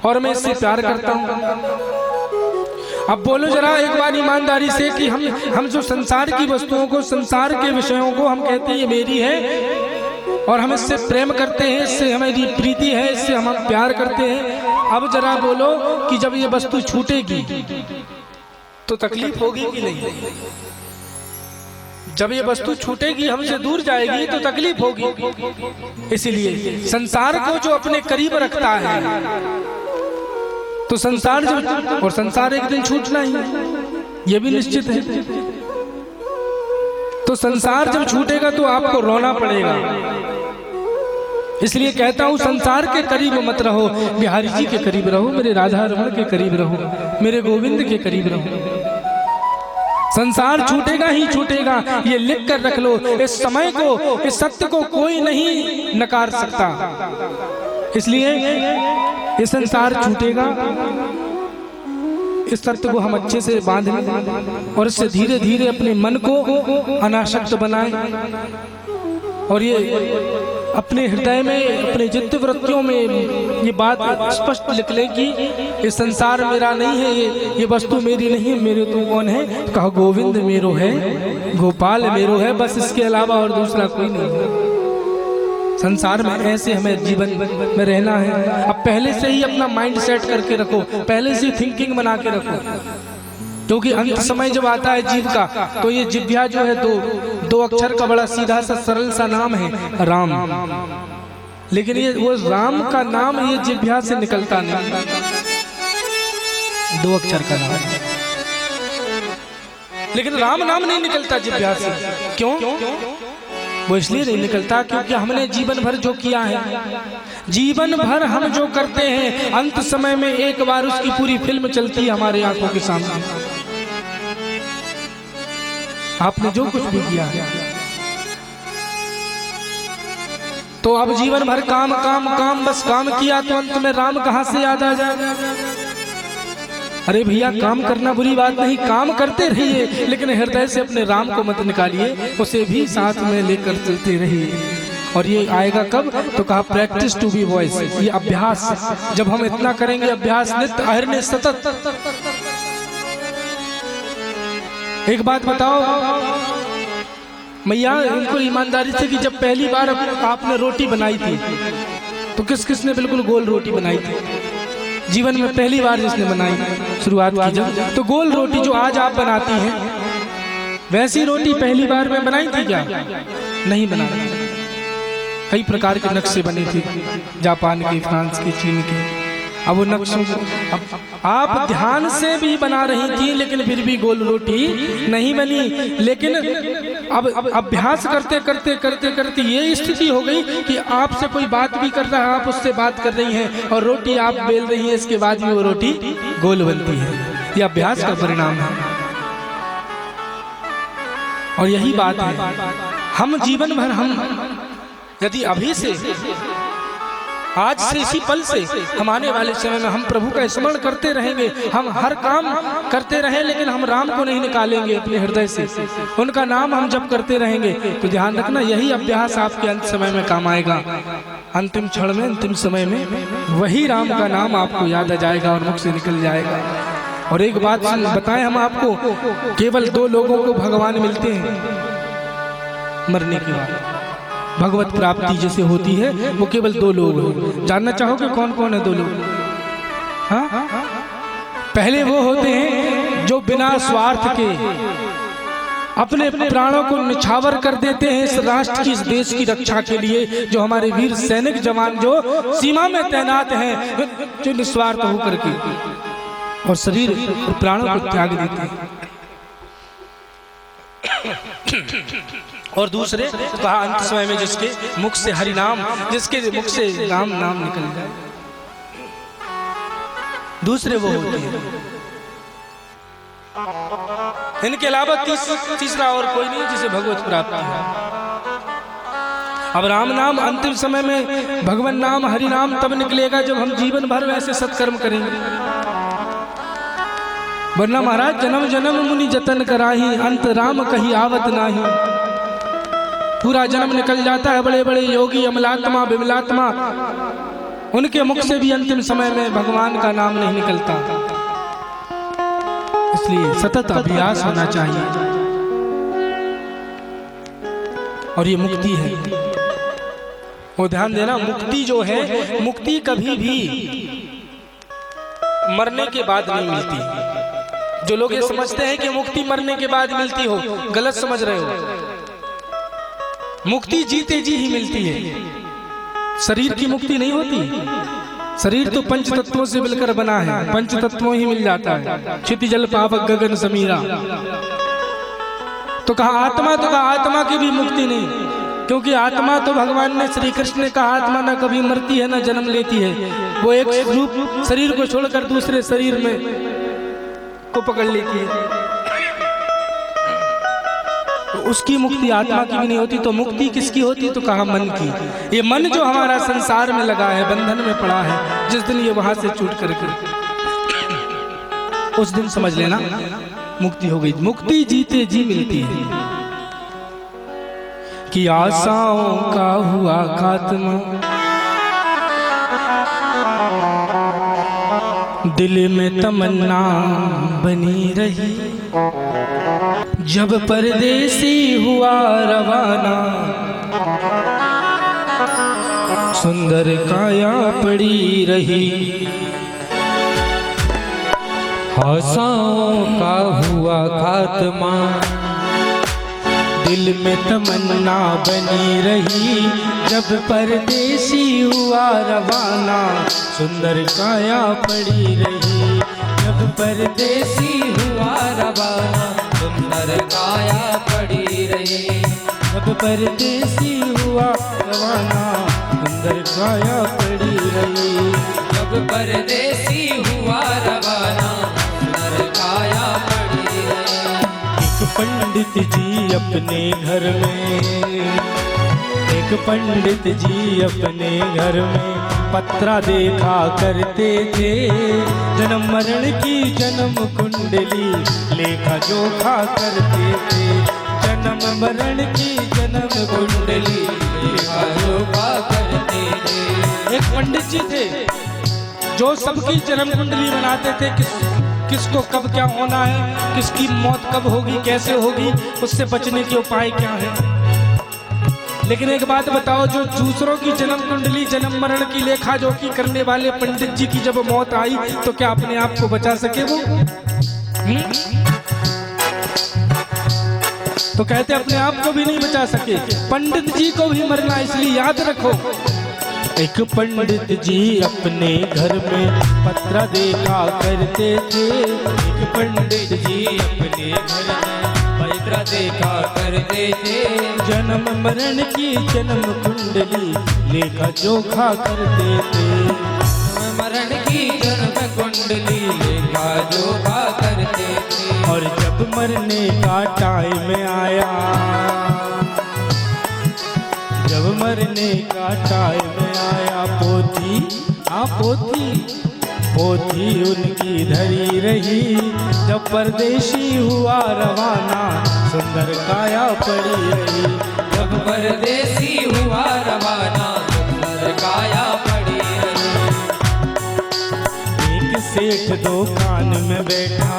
और मैं इससे प्यार करता हूँ। अब बोलो जरा एक बार ईमानदारी से कि हम जो संसार की वस्तुओं को, संसार के विषयों को हम कहते हैं ये मेरी है और हम इससे प्रेम करते हैं, इससे हमारी प्रीति है, इससे हम प्यार करते हैं। अब जरा बोलो कि जब ये वस्तु छूटेगी तो तकलीफ होगी कि नहीं? जब ये वस्तु छूटेगी, हमसे दूर जाएगी तो तकलीफ होगी। इसीलिए संसार को जो अपने करीब रखता है तो संसार जब, और संसार एक दिन छूटना ही ये भी निश्चित है, तो संसार जब छूटेगा तो आपको रोना पड़ेगा। इसलिए कहता हूं संसार के करीब मत रहो, बिहारी जी के करीब रहो, मेरे राधा रमण के करीब रहो, मेरे गोविंद के करीब रहो। संसार छूटेगा ही छूटेगा, ये लिख कर रख लो। इस समय को, इस सत्य को कोई नहीं नकार सकता। इसलिए ये संसार छूटेगा, इस सत्य को हम अच्छे से बांध लें और इससे धीरे धीरे अपने मन को अनासक्त बनाएं, और ये अपने हृदय में, अपने चित्त वृत्तियों में ये बात स्पष्ट लिख लें कि ये संसार मेरा नहीं है, ये वस्तु मेरी नहीं है। मेरे तो कौन है? कहो गोविंद मेरो है, गोपाल मेरो है, बस इसके अलावा और दूसरा कोई नहीं है। संसार में ऐसे हमें जीवन में रहना है। अब पहले से ही अपना माइंड सेट करके रखो, पहले से थिंकिंग बना के रखो, क्योंकि अंत समय जब आता है जीव का, तो ये जिह्वा जो है दो अक्षर का बड़ा सीधा सा सरल सा नाम है राम, लेकिन ये वो राम का नाम ये जिह्वा से निकलता नहीं, दो अक्षर का नाम, लेकिन राम नाम नहीं निकलता जिह्वा से। क्यों? वो इसलिए नहीं निकलता क्योंकि हमने जीवन भर जो किया है, जीवन भर हम जो करते हैं, अंत समय में एक बार उसकी पूरी फिल्म चलती है हमारे आंखों के सामने। आपने जो कुछ भी किया है, तो अब जीवन भर काम काम काम, बस काम किया तो अंत में राम कहां से याद आ जाएगा? अरे भैया, काम करना बुरी बात नहीं, काम करते रहिए, लेकिन हृदय से अपने राम को मत निकालिए, उसे भी साथ में लेकर चलते रहिए। और ये आएगा कब? तो कहा प्रैक्टिस टू बी वॉइस, ये अभ्यास। जब हम इतना करेंगे अभ्यास नित्य अहर्निश सतत। एक बात बताओ मैया इनको ईमानदारी से कि जब पहली बार आपने रोटी बनाई थी तो किस किस ने बिल्कुल गोल रोटी बनाई थी? जीवन में पहली बार जिसने बनाई शुरुआत की जब, तो गोल रोटी जो आज आप बनाती हैं वैसी रोटी पहली बार में बनाई थी क्या? नहीं बनाई। कई प्रकार के नक्शे बने थे, जापान के, फ्रांस के, चीन के। अब वो नक्शों अब आप ध्यान से भी बना रही थी लेकिन फिर भी गोल रोटी नहीं बनी। लेकिन अब अभ्यास करते करते करते करते ये स्थिति हो गई कि आपसे कोई बात भी कर रहा है, आप उससे बात कर रही हैं और रोटी आप बेल रही हैं, इसके बाद भी वो रोटी गोल बनती है। ये अभ्यास का परिणाम है। और यही बात है, हम जीवन भर हम यदि अभी से, आज से, इसी पल से, हम आने वाले समय में हम प्रभु का स्मरण करते रहेंगे, हम हर काम करते रहें लेकिन हम राम को नहीं निकालेंगे अपने हृदय से, उनका नाम हम जब करते रहेंगे, तो ध्यान रखना यही अभ्यास आपके अंत समय में काम आएगा। अंतिम क्षण में, अंतिम समय में वही राम का नाम आपको याद आ जाएगा और मुख से निकल जाएगा। और एक बात बताएं हम आपको, केवल 2 लोगों को भगवान मिलते हैं मरने के बाद। भगवत प्राप्ति जैसे होती है वो केवल 2 लोग हैं। जानना चाहोगे कौन कौन है 2 लोग? हाँ, पहले वो होते हैं जो बिना स्वार्थ के अपने प्राणों को निछावर कर देते हैं इस राष्ट्र की, इस देश की रक्षा के लिए, जो हमारे वीर सैनिक जवान जो सीमा में तैनात हैं, जो निस्वार्थ होकर के और शरीर और प्राणों को त्याग देते हैं। और दूसरे कहा अंत समय में जिसके मुख से हरि नाम, जिसके मुख से राम नाम निकल जाए, दूसरे वो होते हैं। इनके अलावा तीसरा और कोई नहीं जिसे भगवत प्राप्ति है। अब राम नाम अंतिम समय में, भगवान नाम, हरि नाम तब निकलेगा जब हम जीवन भर वैसे सत्कर्म करेंगे। वरना महाराज जन्म जन्म मुनि जतन कराही, अंत राम कहीं आवत नाही। पूरा जन्म निकल जाता है, बड़े बड़े योगी, अमलात्मा, विमलात्मा, उनके मुख से भी अंतिम समय में भगवान का नाम नहीं निकलता। इसलिए सतत अभ्यास होना चाहिए। और ये मुक्ति है, वो ध्यान देना, मुक्ति जो है, मुक्ति कभी भी मरने के बाद नहीं मिलती। जो लोग ये समझते हैं कि मुक्ति मरने के बाद मिलती हो, गलत समझ रहे हो। मुक्ति जीते जी ही मिलती है। शरीर की मुक्ति नहीं होती। शरीर तो पंच तत्वों से मिलकर बना है, पंच तत्वों ही मिल जाता है। क्षिति जल पावक गगन समीरा। तो कहा आत्मा, तो कहा आत्मा की भी मुक्ति नहीं, क्योंकि आत्मा तो भगवान ने, श्री कृष्ण ने कहा आत्मा ना कभी मरती है ना जन्म लेती है। वो एक रूप शरीर को छोड़कर दूसरे शरीर में को पकड़ लेती है, तो उसकी मुक्ति आत्मा की भी नहीं होती। तो मुक्ति किसकी होती? तो कहा मन की। ये मन जो हमारा संसार में लगा है, बंधन में पड़ा है, जिस दिन ये वहां से छूट करके, उस दिन समझ लेना मुक्ति हो गई। मुक्ति जीते जी मिलती है। कि आशाओं का हुआ खात्मा, दिल में तमन्ना बनी रही, जब परदेसी हुआ रवाना, सुंदर काया पड़ी रही। आशाओं का हुआ खात्मा, दिल में तमन्ना बनी रही, जब परदेसी हुआ रवाना, सुंदर काया पड़ी रही। जब परदेसी हुआ रवाना, सुंदर काया पड़ी रही। जब परदेसी हुआ रवाना, सुंदर काया पड़ी रही। जब परदेसी हुआ रवाना, सुंदर काया पड़ी रही। एक पंडित जी अपने घर में, एक पंडित जी अपने घर में पत्रा देखा करते थे। जन्म मरण की जन्म कुंडली लेखा जोखा करते थे। जन्म मरण की जन्म कुंडली लेखा जोखा करते थे। एक पंडित जी थे जो सबकी जन्म कुंडली बनाते थे, किसको कब क्या होना है, किसकी मौत कब होगी, कैसे होगी, उससे बचने के उपाय क्या है। लेकिन एक बात बताओ, जो दूसरों की जन्म कुंडली जन्म मरण की लेखा जोखी करने वाले पंडित जी की जब मौत आई तो क्या अपने आप को बचा सके वो? तो कहते अपने आप को भी नहीं बचा सके, पंडित जी को भी मरना। इसलिए याद रखो, एक पंडित जी अपने घर में पत्रा देखा करते थे। एक पंडित जी अपने घर में पत्रा देखा करते थे। जन्म मरण की जन्म कुंडली लेखा जोखा करते थे। मरण की जन्म कुंडली लेखा जोखा करते थे। और जब मरने का टाइम आया, जब मरने का टाइम आया, पोथी उनकी धरी रही। जब परदेशी हुआ रवाना, सुंदर काया पड़ी रही। जब परदेसी हुआ रवाना, सुंदर काया पड़ी रही। एक सेठ दुकान में बैठा,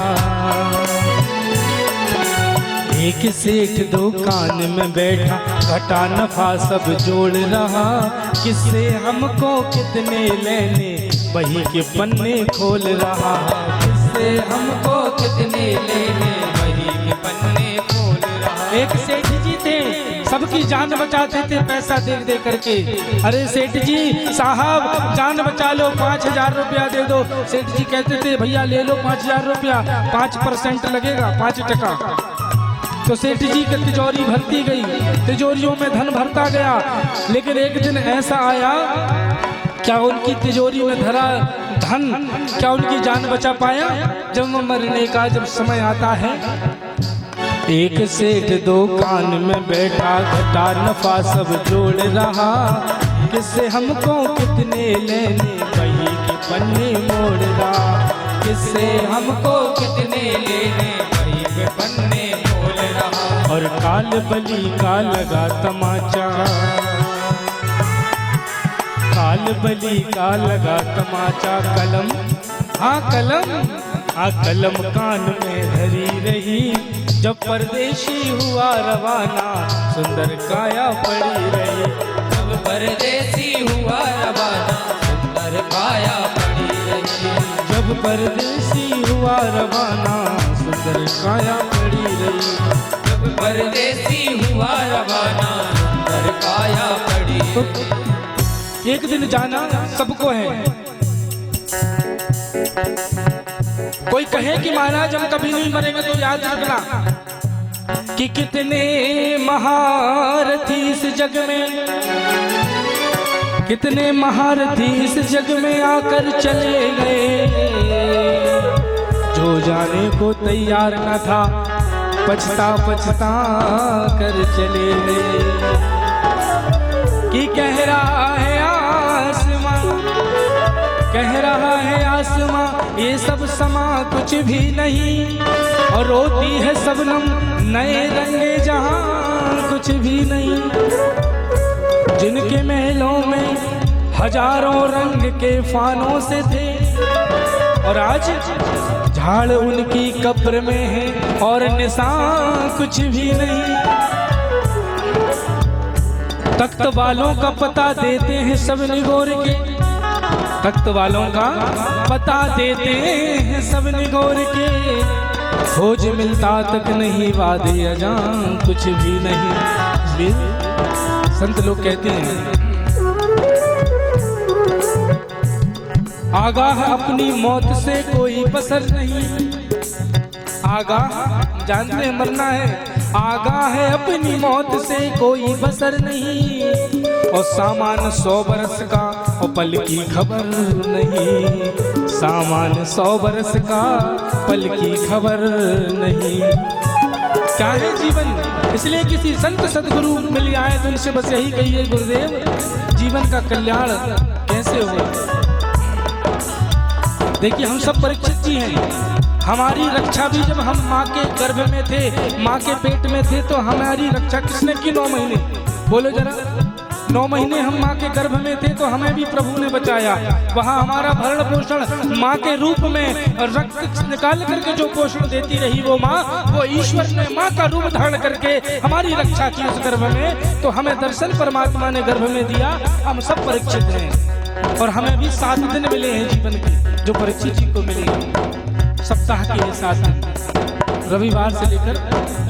एक सेठ दुकान में बैठा, घटा नफा सब जोड़ रहा। किससे हमको कितने लेने, बही के पन्ने खोल रहा। किससे हमको कितने लेने, वही के पन्ने खोल रहा। एक सेठ जी थे, सबकी जान बचाते थे पैसा दे दे करके। अरे सेठ जी साहब जान बचा लो, 5,000 रुपया दे दो। सेठ जी कहते थे भैया ले लो 5,000 रुपया, 5% लगेगा, 5%। तो सेठ जी की तिजोरी भरती गई, तिजोरियों में धन भरता गया। लेकिन एक दिन ऐसा आया, क्या उनकी तिजोरी में धरा धन क्या उनकी जान बचा पाया? जब मरने का जब समय आता है, एक सेठ दुकान में बैठा, घटा नफा सब जोड़ रहा। किससे हमको कितने लेने, बही के पन्ने मोड़ रहा। किससे हमको कितने लेने, वही के पन्ने खोल रहा। और काल बली का लगा तमाचा, काल बली का लगा तमाचा। कलम कलम कान में धरी रही। जब परदेशी हुआ रवाना, सुंदर काया पड़ी रही। जब परदेसी हुआ रवाना, सुंदर काया पड़ी रही। जब परदेसी हुआ रवाना, सुंदर काया पड़ी रही। जब परदेसी हुआ रवाना, सुंदर काया पड़ी रही। एक दिन जाना सबको है। कोई कहे कि महाराज हम कभी नहीं मरेंगे, तो याद रखना कि कितने महारथी इस जग में, कितने महारथी इस जग में आकर चले गए। जो जाने को तैयार न था, पछता पछता कर चले गए। कि कह रहा है आसमां, कह रहा है आसमां, ये सब समा कुछ भी नहीं। और रोती है सबनम नए रंगे जहां कुछ भी नहीं। जिनके महलों में हजारों रंग के फानों से थे, और आज झाड़ उनकी कब्र में है और निशान कुछ भी नहीं। तख्त वालों का पता देते हैं सब निगोर के, तख्त वालों का पता देते हैं सब निगोर के। खोज मिलता तक नहीं, वादे अजान कुछ भी नहीं। इसलिए संत लोग कहते हैं, आगाह अपनी मौत से कोई बसर नहीं। आगाह जानते हैं मरना है, आगाह है अपनी मौत से कोई बसर नहीं। और सामान 100 बरस का और पल की खबर नहीं। सामान 100 बरस का, पल की खबर नहीं। क्या है जीवन? इसलिए किसी संत सदगुरु मिल आए तो उनसे बस यही कहिए, गुरुदेव जीवन का कल्याण कैसे हो। देखिए हम सब परीक्षित जी हैं, हमारी रक्षा भी जब हम माँ के गर्भ में थे, माँ के पेट में थे, तो हमारी रक्षा किसने की 9 महीने? बोलो जरा। 9 महीने हम माँ के गर्भ में थे तो हमें भी प्रभु ने बचाया। वहाँ हमारा भरण पोषण माँ के रूप में रक्त निकाल करके जो पोषण देती रही वो माँ, वो ईश्वर ने माँ का रूप धारण करके हमारी रक्षा की उस गर्भ में। तो हमें दर्शन परमात्मा ने गर्भ में दिया। हम सब परीक्षित हैं और हमें भी 7 दिन मिले हैं जीवन के, जो परीक्षित जी को मिले सप्ताह के ये 7 दिन, रविवार से लेकर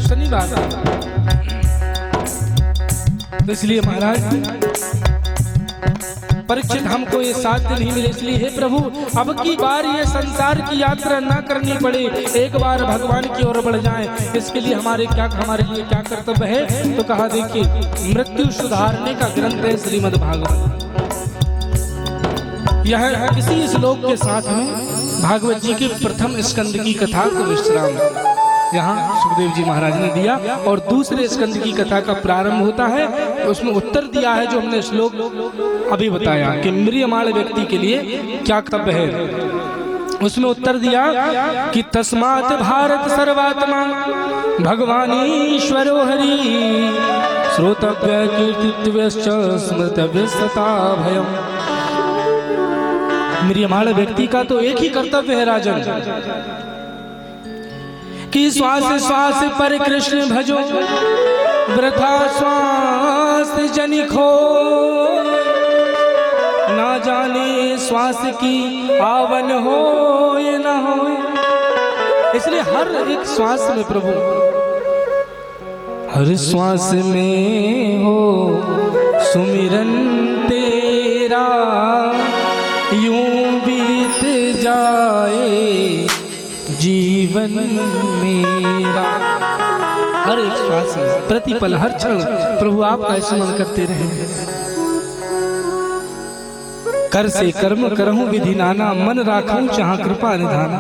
शनिवार तक। तो इसलिए महाराज परीक्षित हमको ये 7 दिन ही मिले, इसलिए हे प्रभु अब की बार ये संसार की यात्रा ना करनी पड़े, एक बार भगवान की ओर बढ़ जाएं। इसके लिए हमारे लिए क्या कर्तव्य है? तो कहा देखिए, मृत्यु सुधारने का ग्रंथ है श्रीमद् भागवत। यह किसी श्लोक के साथ में भागवत जी के प्रथम स्कंद की कथा को विश्राम यहाँ सुखदेव जी महाराज ने दिया, और दूसरे स्कंद की कथा का प्रारंभ होता है। उसमें उत्तर दिया है जो हमने श्लोक अभी बताया कि म्रियमाण व्यक्ति के लिए क्या कर्तव्य है। उसमें उत्तर दिया कि तस्मात् भारत सर्वात्मा भगवान ईश्वरो हरि श्रोतव्य कीर्तिव्यश्च स्मृतव्य सता भयम्। म्रियमाण व्यक्ति का तो एक ही कर्तव्य है राजन, कि श्वास श्वास पर कृष्ण भजो, वृथा श्वास जनि खो, ना जाने श्वास की आवन हो ये न हो। इसलिए हर एक श्वास में प्रभु, हर श्वास में हो सुमिरन तेरा, यूं बीत जाए जीवन मेरा। हर एक श्वास में, प्रतिपल, हर क्षण प्रभु आपका स्मरण करते रहे। कर से कर्म करहूं विधि नाना, मन राखूं जहां कृपा निधाना।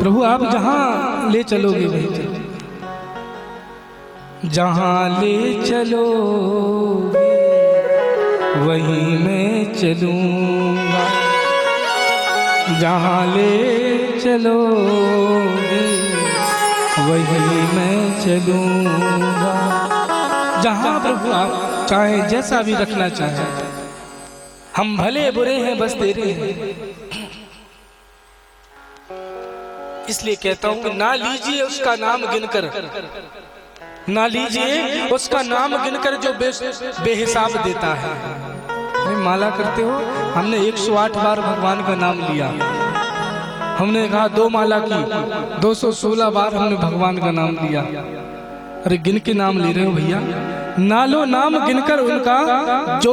प्रभु आप जहां ले चलोगे वही चलो, जहां ले चलोगे वहीं मैं चलूंगा, जहाँ ले चलोगे वहीं मैं चलूँगा। जहाँ प्रभु आप चाहे, जैसा भी रखना चाहे, हम भले बुरे हैं बस तेरे हैं। इसलिए कहता हूँ ना लीजिए उसका नाम गिनकर, ना लीजिए उसका नाम गिनकर जो बेहिसाब देता है। माला करते हो, हमने 108 बार भगवान का नाम लिया। हमने कहा 2 माला की 216 बार हमने भगवान का नाम लिया। अरे गिन के नाम ले रहे हो भैया, ना लो नाम गिनकर उनका जो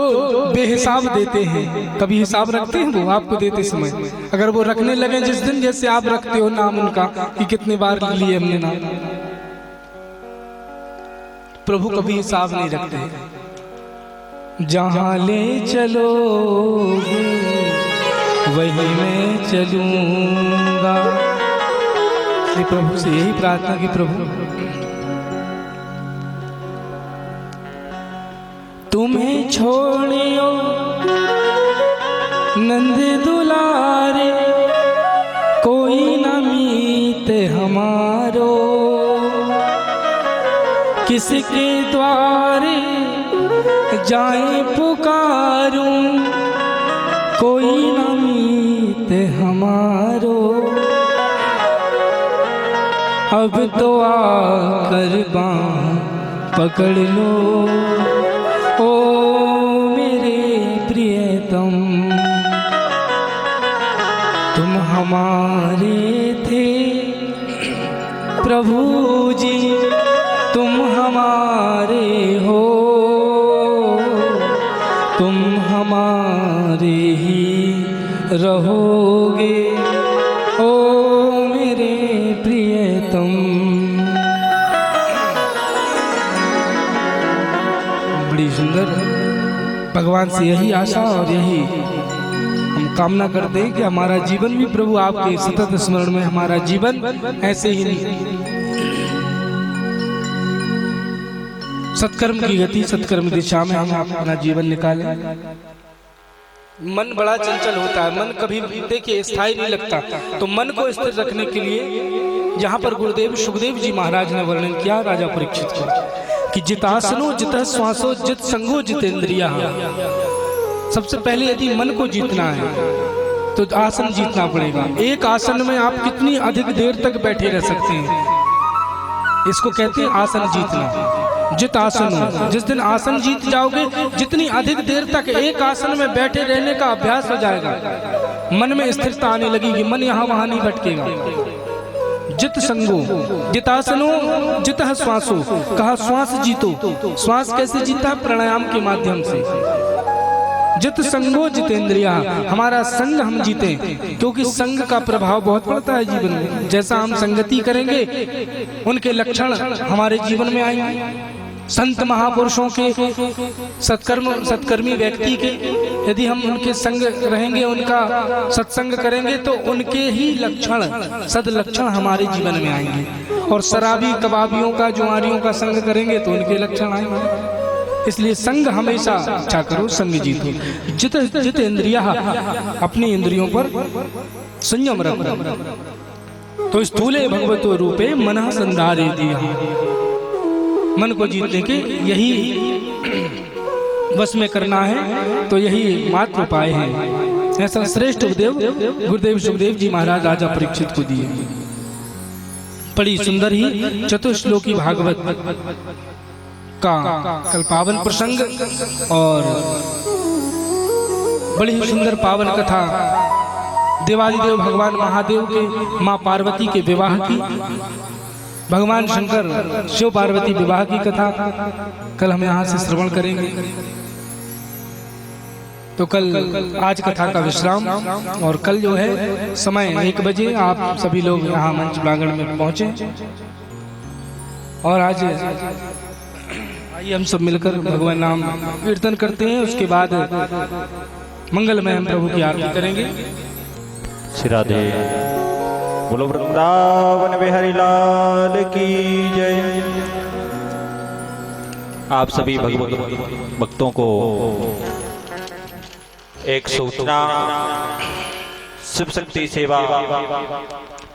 बेहिसाब देते हैं। कभी हिसाब रखते हैं वो आपको देते समय? अगर वो रखने लगे जिस दिन, जैसे आप रखते हो नाम उनका कि कितने बार लिए हमने नाम, प्रभु कभी हिसाब नहीं रखते। जहाँ ले चलोगे वहीं मैं चलूँगा। श्री प्रभु से यही प्रार्थना की, प्रभु तुम्हें छोड़ियो नंद दुलारे, कोई न मीत हमारो, किसके द्वारे जाए पुकारूं, कोई न मीत हमारो। अब तो आकर बाँह पकड़ लो ओ मेरे प्रियतम, तुम हमारे थे प्रभु जी, तुम हमारे हो, तुम हमारे ही रहोगे ओ मेरे प्रियतम। बड़ी सुंदर भगवान से यही आशा और यही हम कामना करते हैं कि हमारा जीवन भी प्रभु आपके सतत स्मरण में, हमारा जीवन ऐसे ही नहीं, सत्कर्म की गति, सत्कर्म दिशा में हम अपना जीवन निकालें। मन बड़ा चंचल होता है, मन कभी देखिए स्थायी नहीं लगता। तो मन को स्थिर रखने के लिए यहाँ पर गुरुदेव सुखदेव जी महाराज ने वर्णन किया राजा परीक्षित को कि जितासनो जित श्वासो जित संगो जितेंद्रिया। सबसे पहले यदि मन को जीतना है तो आसन जीतना पड़ेगा। एक आसन में आप कितनी अधिक देर तक बैठे रह सकते हैं, इसको कहते हैं आसन जीतना। जित आसन, जिस दिन आसन जीत जाओगे, जितनी अधिक देर तक एक आसन में बैठे रहने का अभ्यास हो जाएगा, मन में स्थिरता आने लगेगी, मन यहाँ वहां नहीं भटकेगा। जित संगो जितासनो जित श्वासो, कहा श्वास जीतो। श्वास कैसे जीता? प्राणायाम के माध्यम से। जित संगो जितेंद्रिया, हमारा संग हम जीते, क्योंकि संग का प्रभाव बहुत पड़ता है जीवन में। जैसा हम संगति करेंगे उनके लक्षण हमारे जीवन में आएंगे। संत महापुरुषों के सत्कर्मी व्यक्ति के यदि हम उनके संग रहेंगे, उनका सत्संग करेंगे, तो उनके ही लक्षण सदलक्षण हमारे जीवन में आएंगे। और शराबी कबाबियों का जुआरियों का संग करेंगे तो उनके लक्षण आएंगे। इसलिए संग हमेशा अच्छा करो, संग जीतो। जित जित इंद्रिया, अपनी इंद्रियों पर संयम रखो। तो स्थूले भगवतो रूपे मनः संधारे दिया, मन को जीतने के यही बस में करना है, तो यही मात्र उपाय है। ऐसा श्रेष्ठ उपदेश गुरुदेव सुखदेव जी महाराज राजा परीक्षित को दिए। बड़ी सुंदर ही चतुश्लोकी भागवत का कल पावन प्रसंग और बड़ी ही सुंदर पावन कथा देवादिदेव भगवान महादेव के मां पार्वती के विवाह की, भगवान शंकर शिव पार्वती विवाह की कथा कल हम यहाँ से श्रवण करेंगे। तो कल आज कथा का विश्राम, और कल जो है समय 1 बजे आप सभी लोग यहाँ मंच प्रांगण में पहुंचे। और आज आइए हम सब मिलकर भगवान नाम कीर्तन करते हैं, उसके बाद मंगलमय हम प्रभु की आरती करेंगे। श्री राधे। बोलो वृंदावन बिहारी लाल की जय। आप सभी भगवत भक्तों को एक सूचना, शिव शक्ति सेवा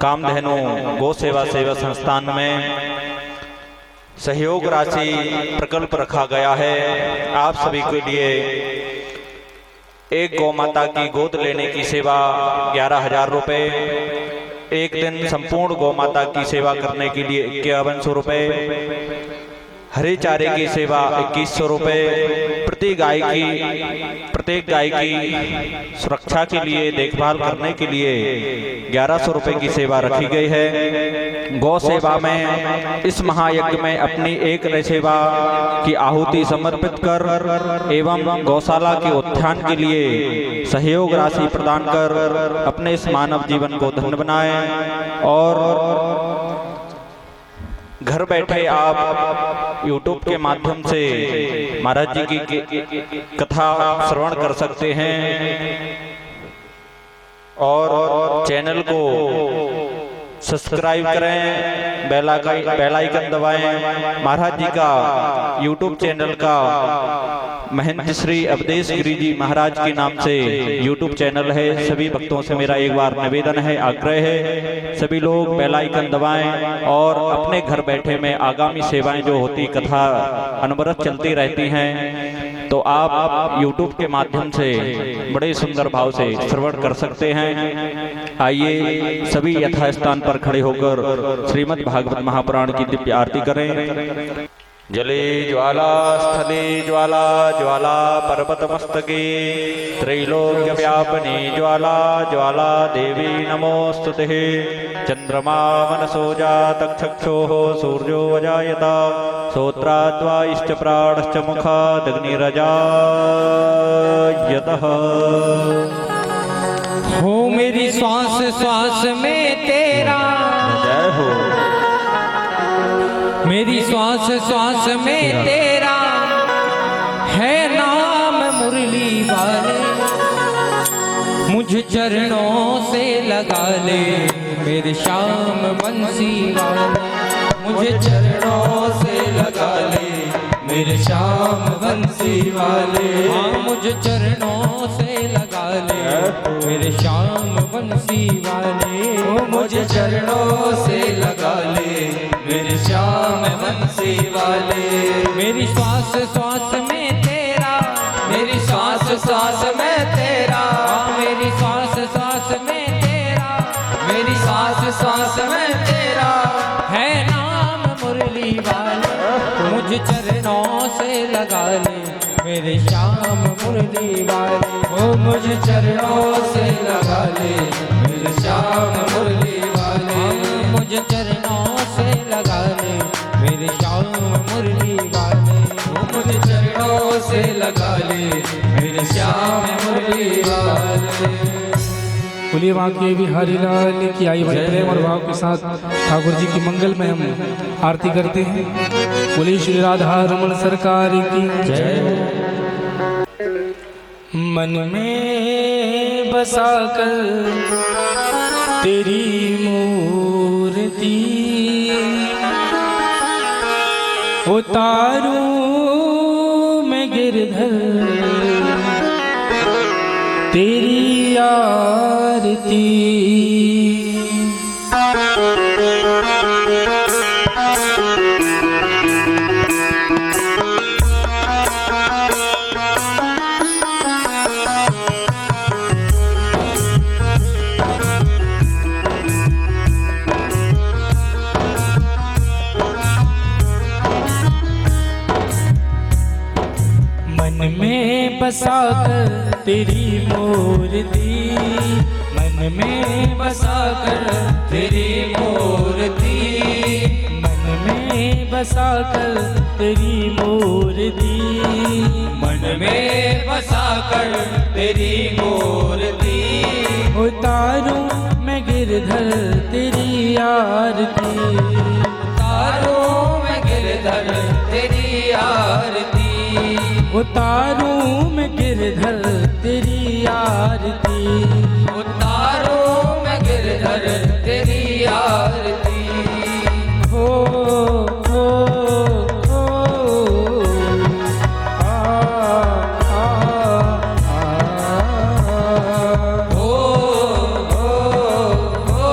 कामधेनु गौ सेवा संस्थान में सहयोग राशि प्रकल्प रखा गया है। आप सभी के लिए एक गौ माता की गोद लेने की सेवा 11,000 रुपये, एक दिन संपूर्ण गौ माता की सेवा करने के लिए 5100 रुपये, हरे चारे की सेवा 2100 रुपये, प्रत्येक गाय की सुरक्षा के लिए देखभाल करने के लिए 1100 रुपये की सेवा रखी गई है। गौ सेवा में इस महायज्ञ में अपनी एक सेवा की आहुति समर्पित कर एवं गौशाला के उत्थान के लिए सहयोग राशि प्रदान कर अपने इस मानव जीवन को धन्य बनाएं। और घर बैठे आप YouTube के माध्यम से महाराज जी की कथा श्रवण कर सकते हैं, और चैनल को सब्सक्राइब करें, बेल आइकन दबाएं। महाराज जी का YouTube चैनल का महंत श्री अवधेश गिरी जी महाराज के नाम से YouTube चैनल है। सभी भक्तों से मेरा एक बार निवेदन है, आग्रह है, सभी लोग बेल आइकन दबाएं और अपने घर बैठे में आगामी सेवाएं जो होती कथा अनवरत चलती रहती हैं, तो आप YouTube के माध्यम से बड़े सुंदर भाव से श्रवण कर सकते हैं। आइए सभी यथास्थान पर खड़े होकर श्रीमद् भागवत महापुराण की दिव्य आरती करें। जले ज्वाला स्थले ज्वाला, ज्वाला पर्वत मस्तके, त्रैलोक्य व्यापिनी ज्वाला, ज्वाला देवी नमोस्तुते। चंद्रमा मनसो जातक्षोः सूर्यो अजायत, श्रोत्राद्वाइश्च प्राणश्च मुखादग्निरजायतः। हो मेरी श्वास श्वास में तेरा, जय हो। मेरी श्वास श्वास में तेरा है नाम मुरली वाले, मुझ चरणों से लगा ले मेरे श्याम बंसी वाले, मुझे चरणों से लगा ले मेरे श्याम बंसी वाले। हाँ मुझे चरणों से लगा ले मेरे श्याम बंसी वाले। ओ मुझे चरणों से लगा ले मेरे श्याम बंसी वाले। मेरी श्वास श्वास में तेरा, मेरी श्वास श्वास में तेरा, मेरी श्वास श्वास में तेरा, मेरी श्वास श्वास में तेरा है नाम मुरली वाले। मुझे चरणों से लगा ले मेरे श्याम मुरली वाले। ओ मुझे चरणों से लगा ले मेरे श्याम मुरली वाले। मुझे चरणों से लगा ले मेरे श्याम मुरली वाले। ओ मुझे चरणों से लगा ले मेरे श्याम मुरली वाले। बोलिए वहाँ के बिहारी लाल की आई बड़े प्रेम और भाव के साथ ठाकुर जी की मंगल में हम आरती करते हैं। बोलिए श्री राधा रमन सरकार की जय। मन में बसा कर तेरी मूर्ति उतारूं मैं गिरधर तेरी आरती। मन में बसा कर तेरी मूर्ति, मन में बसा कर तेरी मूर्ति, मन में बसा कर तेरी मूर्ति, मन में बसा कर तेरी मूर्ति उतारूं मैं गिरधर तेरी आरती। उतारूं मैं गिरधर तेरी आरती। उतारूं मैं गिरधर तेरी आरती। उतारूं मैं गिरधर तेरी आरती। हो हो हो आ आ आ हो हो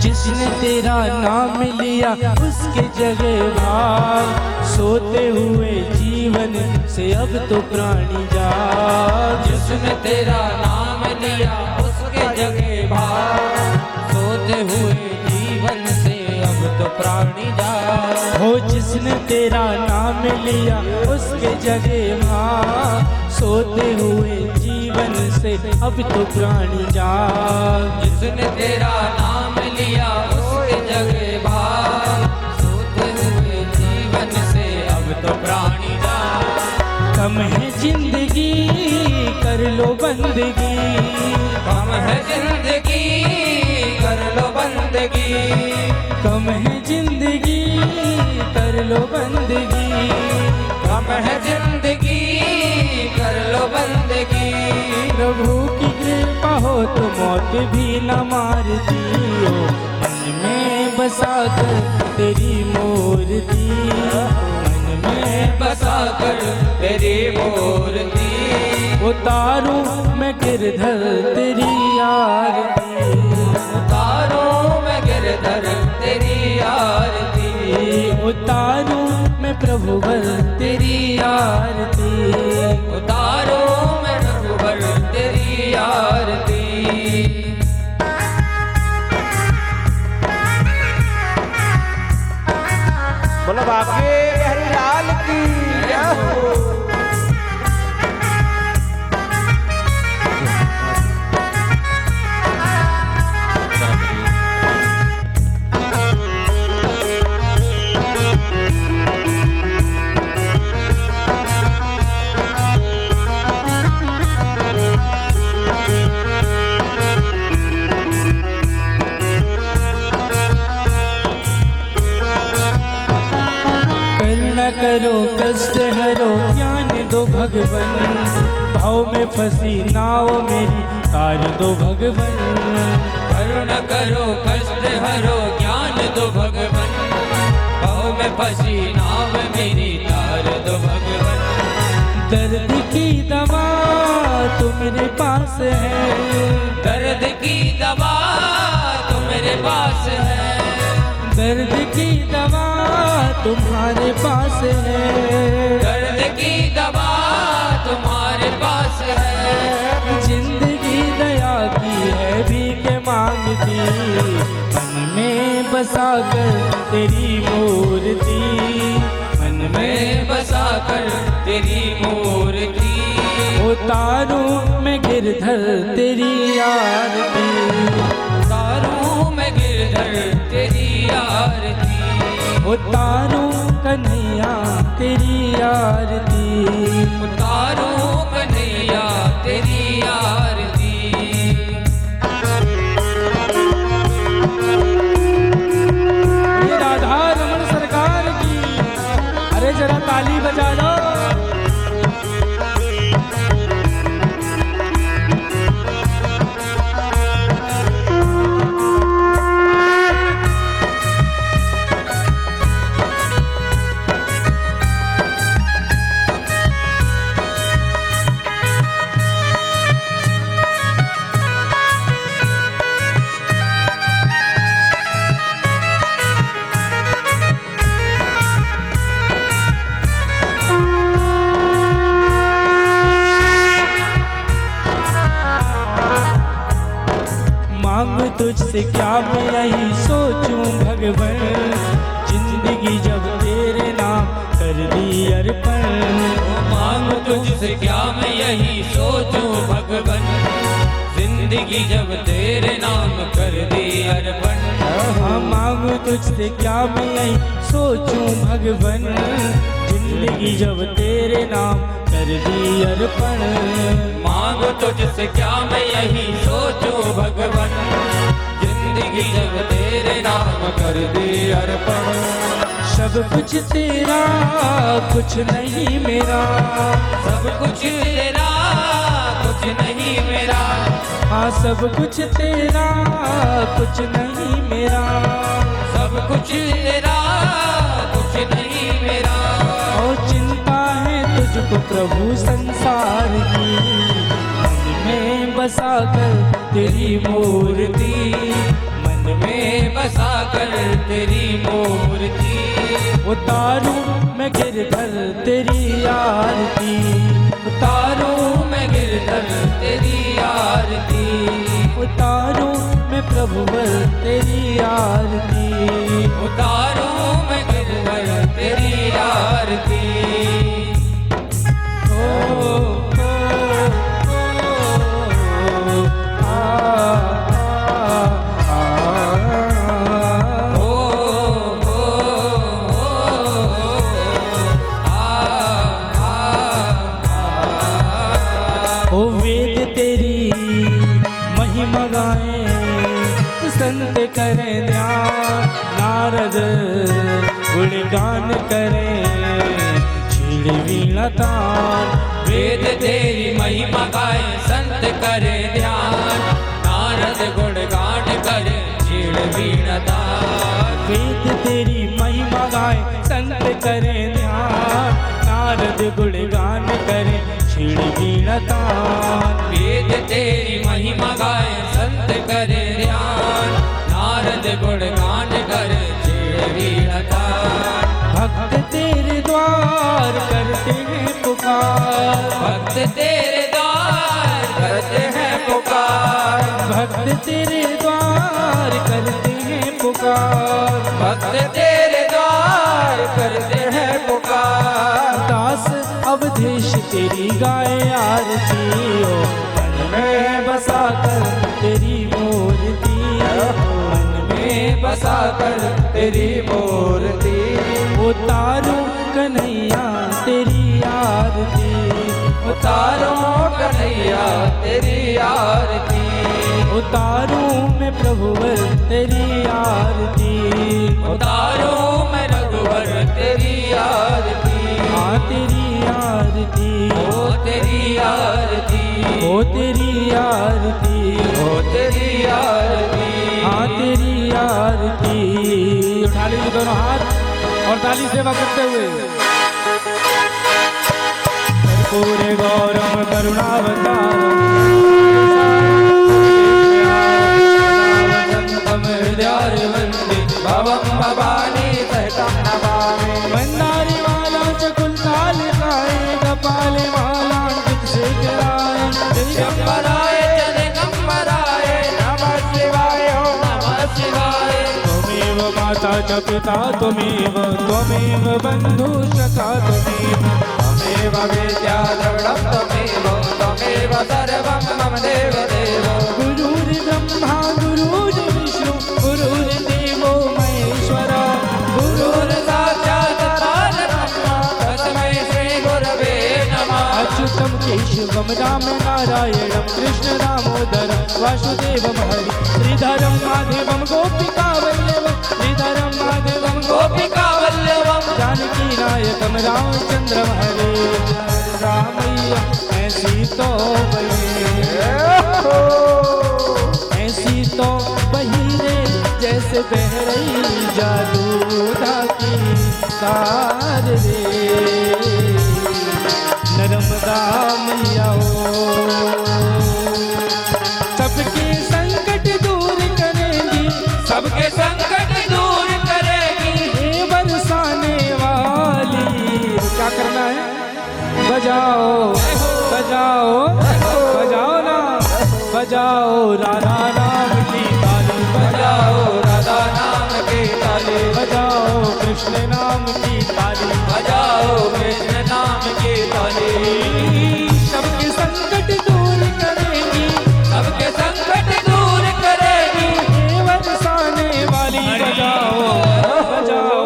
जिसने तेरा नाम लिया उसके जगह भाग, सोते हुए जीवन से अब तो प्राणी जाग। जिसने तेरा नाम लिया उसके जगह भाग, सोते हुए जीवन से अब तो प्राणी जाग। हो जिसने तेरा नाम लिया उसके जगह भाग, सोते हुए जीवन से अब तो प्राणी जाग। जिसने तेरा नाम लिया उसके जगह भाग, सोते हुए जीवन से अब तो प्राणी जाग। कम है जिंदगी कर लो बंदगी, कम है जिंदगी कर लो बंदगी। कम है जिंदगी कर लो बंदगी। कम है जिंदगी कर लो बंदगी। प्रभु की कृपा हो तो मौत भी न मारती हो, मन में बसा कर तेरी मूर्ति। मन में बसा कर तेरी मूर्ति उतारूं मैं गिरधर तेरी आरती। उतारूं मैं गिरधर तेरी आरती। उतारूं मैं प्रभुवर तेरी आरती। उतारूं मैं रघुवर तेरी आरती। बोलो बाकी बिहारी लाल की जय हो। करो कष्ट हरो ज्ञान दो भगवन, भाव में में फंसी नाव मेरी तार दो भगवन। करुण करो कष्ट हरो ज्ञान दो भगवन, भव में फंसी नाव मेरी तार दो भगवन। दर्द की दवा तो मेरे पास है, दर्द की दवा तो मेरे पास है, दर्द की दवा तुम्हारे पास है, दर्द की दवा तुम्हारे पास है। जिंदगी दया की है भीख मांगती, मन में बसा कर तेरी मूर्ति, मन में बसा कर तेरी मूर्ति। उतारूं मैं गिरधर तेरी आरती, उतारूं मैं गिरधर तेरी आरती, उतारूं कन्हैया तेरी आरती, उतारूं कन्हैया तेरी आरती। ये राधा रमन सरकार की, अरे जरा ताली बजा लो। मांग तुझसे क्या मैं यही सोचूं भगवन, जिंदगी जब तेरे नाम कर दी अर्पण। मांग तुझसे क्या मैं यही सोचूं भगवन, जिंदगी जब तेरे नाम कर दी अर्पण। हाँ मांग तुझसे क्या मैं यही सोचूं भगवन, जिंदगी जब तेरे नाम कर दी अर्पण। मांग तुझसे क्या मैं यही सोचूं भगवन, जिंदगी जब तेरे नाम कर दी अर्पण। सब कुछ तेरा कुछ नहीं मेरा, सब कुछ तेरा कुछ नहीं मेरा, हाँ सब कुछ तेरा कुछ नहीं मेरा, सब कुछ तेरा कुछ नहीं मेरा। और चिंता है तुझको प्रभु संसार की, मन में बसा कर तेरी मूर्ति, मन में बसा कर तेरी मूर्ति। उतारूं मैं गिरधर तेरी आरती, उतारूं मैं गिरधर तेरी आरती, उतारूं मैं प्रभुवर तेरी आरती, उतारूं मैं गिरधर तेरी आरती। ओ वेद तेरी महिमा गाएं, संत करें ध्यान, नारद गुणगान करें, छीड़ वीणा तान। वेद तेरी महिमा गाए संत करे ध्यान, नारद गुणगान करे छीड़ वीणा तान। वेद तेरी महिमा गाएं संत करें ध्यान, नारद गुणगान करें छीड़ वीणा तान। वेद तेरी महिमा गाए संत करे ध्यान, नारद गुणगान करे छीड़ वीणा तान। भक्त तेरे द्वार करते हैं पुकार, भक्त तेरे द्वार करते हैं पुकार, भक्त तेरे द्वार करते हैं पुकार, भक्त तेरे द्वार करते हैं पुकार। दास अवधेश तेरी गाए आरती, ओ मन में बसा कर तेरी मूर्ति, मन में बसा कर तेरी मूर्ति। उतारूं कन्हैया तेरी आरती, उतारो कन्हैया तेरी आरती, उतारूं मैं प्रभुवर तेरी आरती, उतारो मैं रघुवर तेरी आरती। हाँ तेरी आरती, ओ तेरी आरती। हो तेरी आरती, हो तेरी आरती, हाँ तेरी आरती। उठा लीजिए दोनों हाथ और ताली सेवा करते हुए। कर्पूरे गौरम करुणावतारम हृदयारवन्दी भवं भवानी सहितं नमामि। मंदारी माला चकुलतालिकाए कपाले मालांकित शेखराय दिगंबराय च दिगंबराय नमः शिवाय ओम नमः शिवाय। त्वमेव माता च पिता त्वमेव बन्धु सखा त्वमेव त्वमेव विद्या द्रविणं त्वमेव त्वमेव सर्वं मम देवदेव। गुरुर्ब्रह्मा गुरुर्विष्णु गुरुर्देवो महेश्वरा गुरुर्साक्षात् परब्रह्म तस्मै श्री गुरवे नमः। अच्युतं केशवं राम नारायणं कृष्ण दामोदरं वासुदेवं हरि श्रीधरं माधवं गोपिकावल्लभं श्रीधरं माधवं गोपिकावल्लभं जानकी नायकं रामचन्द्रं हरे रामैया ऐसी तो बही रे जैसे बह रही जादूदा की तार रे नर्मदा मैया ओ। सबके संकट दूर करेंगी, सबके संकट दूर करेगी। हे बरसाने वाली। क्या करना है? बजाओ बजाओ बजाओ ना, बजाओ राधा नाम की ताली, बजाओ राधा नाम की ताली, बजाओ कृष्ण नाम की ताली, बजाओ कृष्ण नाम की ताली। सबके संकट दूर करेंगी, सबके संकट दूर करेगी। हे बरसाने वाली। बजाओ बजाओ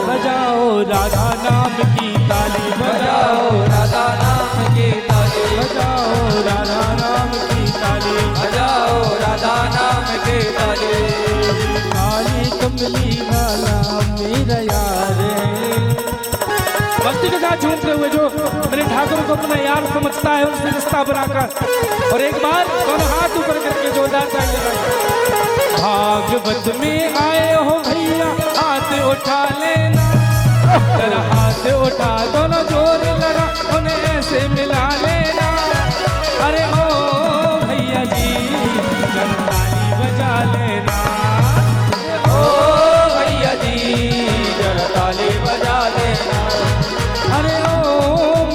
बजाओ राधा नाम की ताली, बजाओ राधा नाम की ताली, बजाओ राधा नाम की ताली, बजाओ राधा नाम की ताली। काली कमली वाला मेरा यार है। भक्ति के साथ झूमते हुए जो मेरे ठाकुर को अपना यार समझता है उससे रिश्ता बनाकर, और एक बार दोनों हाथ ऊपर करके जोरदार ताली लगाएं। भागवत में आए हो भैया हाथ उठा लेना, जरा हाथ उठा दोनों जोर लगा उन्हें ऐसे मिला लेना। अरे ओ भैया जी जरा ताली बजा लेना, ओ भैया जी जरा ताली बजा देना। अरे ओ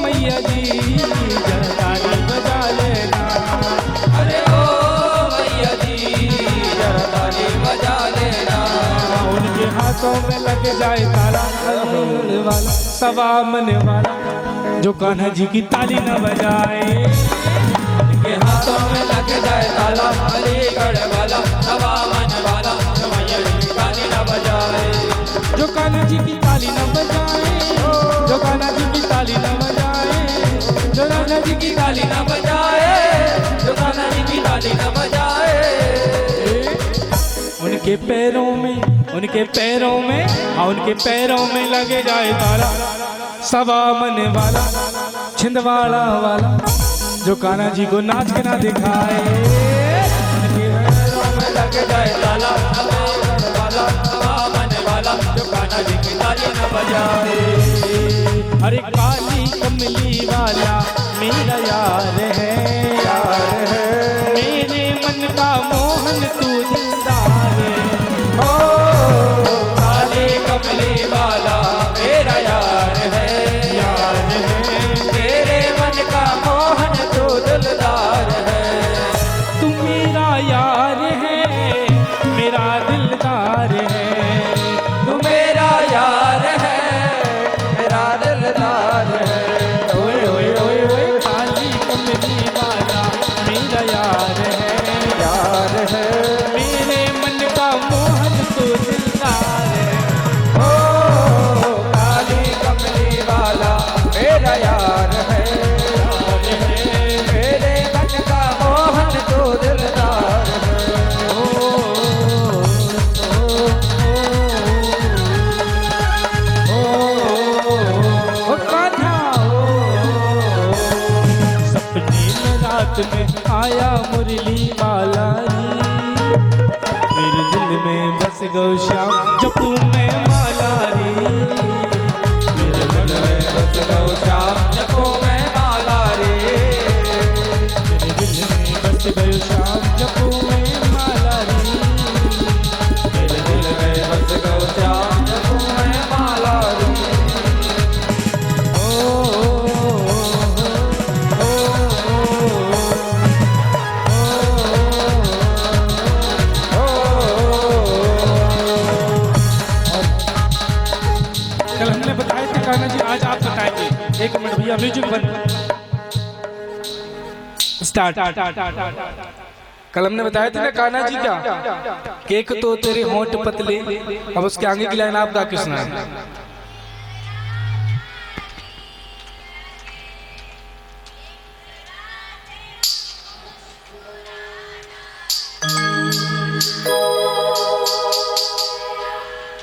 मैया जी जरा ताली बजा लेना। अरे ओ भैया जी जरा ताली बजा देना। उनके हाथों में लग जाए ताला वाला सवा मन वाला, जो कान्हा जी की ताली न बजाए। के हाथों में लग जाए ताला, अलीगढ़ वाला सवा मन वाला, जो मैया जी की ताली न बजाए। जो कान्हा जी की ताली न बजाए, जो कान्हा जी की ताली न बजाए, जो राधा जी की ताली न बजाए, जो कान्हा जी की ताली न बजाए। उनके पैरों में उनके पैरों में लगे जाए ताला, सवा मन वाला छिंदवाड़ा वाला, जो कान्हा जी को नाच के ना दिखाए। उनके पैरों में लग जाए ताला, अलीगढ़ वाला सवा मन वाला, जो कान्हा जी की ताली न बजाए। अरे काली कमली वाला मेरा यार है, मेरे मन का मोहन तू दिलदार है। ओ काली कमली वाला मेरा यार है, तेरे मन का मोहन तो दिलदार है। तू मेरा यार है मेरा दिलदार है, तू मेरा यार है मेरा दिलदार है। ओए ओए ओए ओए काली कमली वाला मेरा यार है, आया मुरली वाला री, मेरे दिल में बस गो श्याम जपू में माला री, मेरे दिल में बस गो श्याम जपू में माला रे, मेरे दिल में बस गो श्याम जपू में माला री, मेरे दिल में बस गो श्याम जपू में माला रे। कल हमने बताए थे कान्हा जी, आज आप बताएंगे। एक मिनट भैया, म्यूजिक बंद, स्टार्ट। कल हमने बताया था ना कान्हा जी क्या, कि एक तो तेरे होंठ पतले, अब उसके आगे की लाइन आप गा के सुनाए।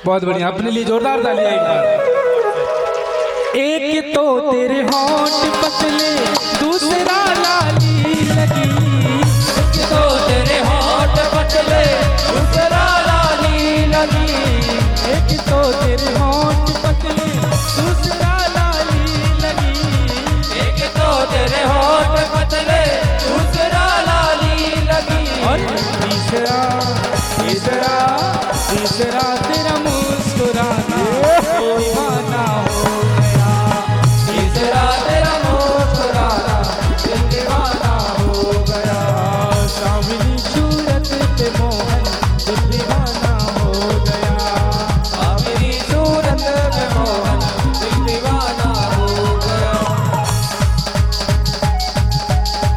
बहुत बढ़िया, अपने लिए जोरदार तालियां एक बार। एक तो तेरे होंठ पतले, दूसरा लाली लगी, एक तो तेरे होंठ पतले, दूसरा लाली लगी, एक तो तेरे होंठ पतले, दूसरा लाली लगी, एक तो तेरे होंठ पतले, दूसरा लाली लगी, और तीसरा तीसरा तीसरा तेरा मुस्कुराना दीवाना हो गया, तीसरा तेरा मुस्कुराना दिल दीवाना हो गया, सावली सूरत पे मोहन दिल दीवाना हो गया, मेरी सूरत में मोहन दिल दीवाना हो गया,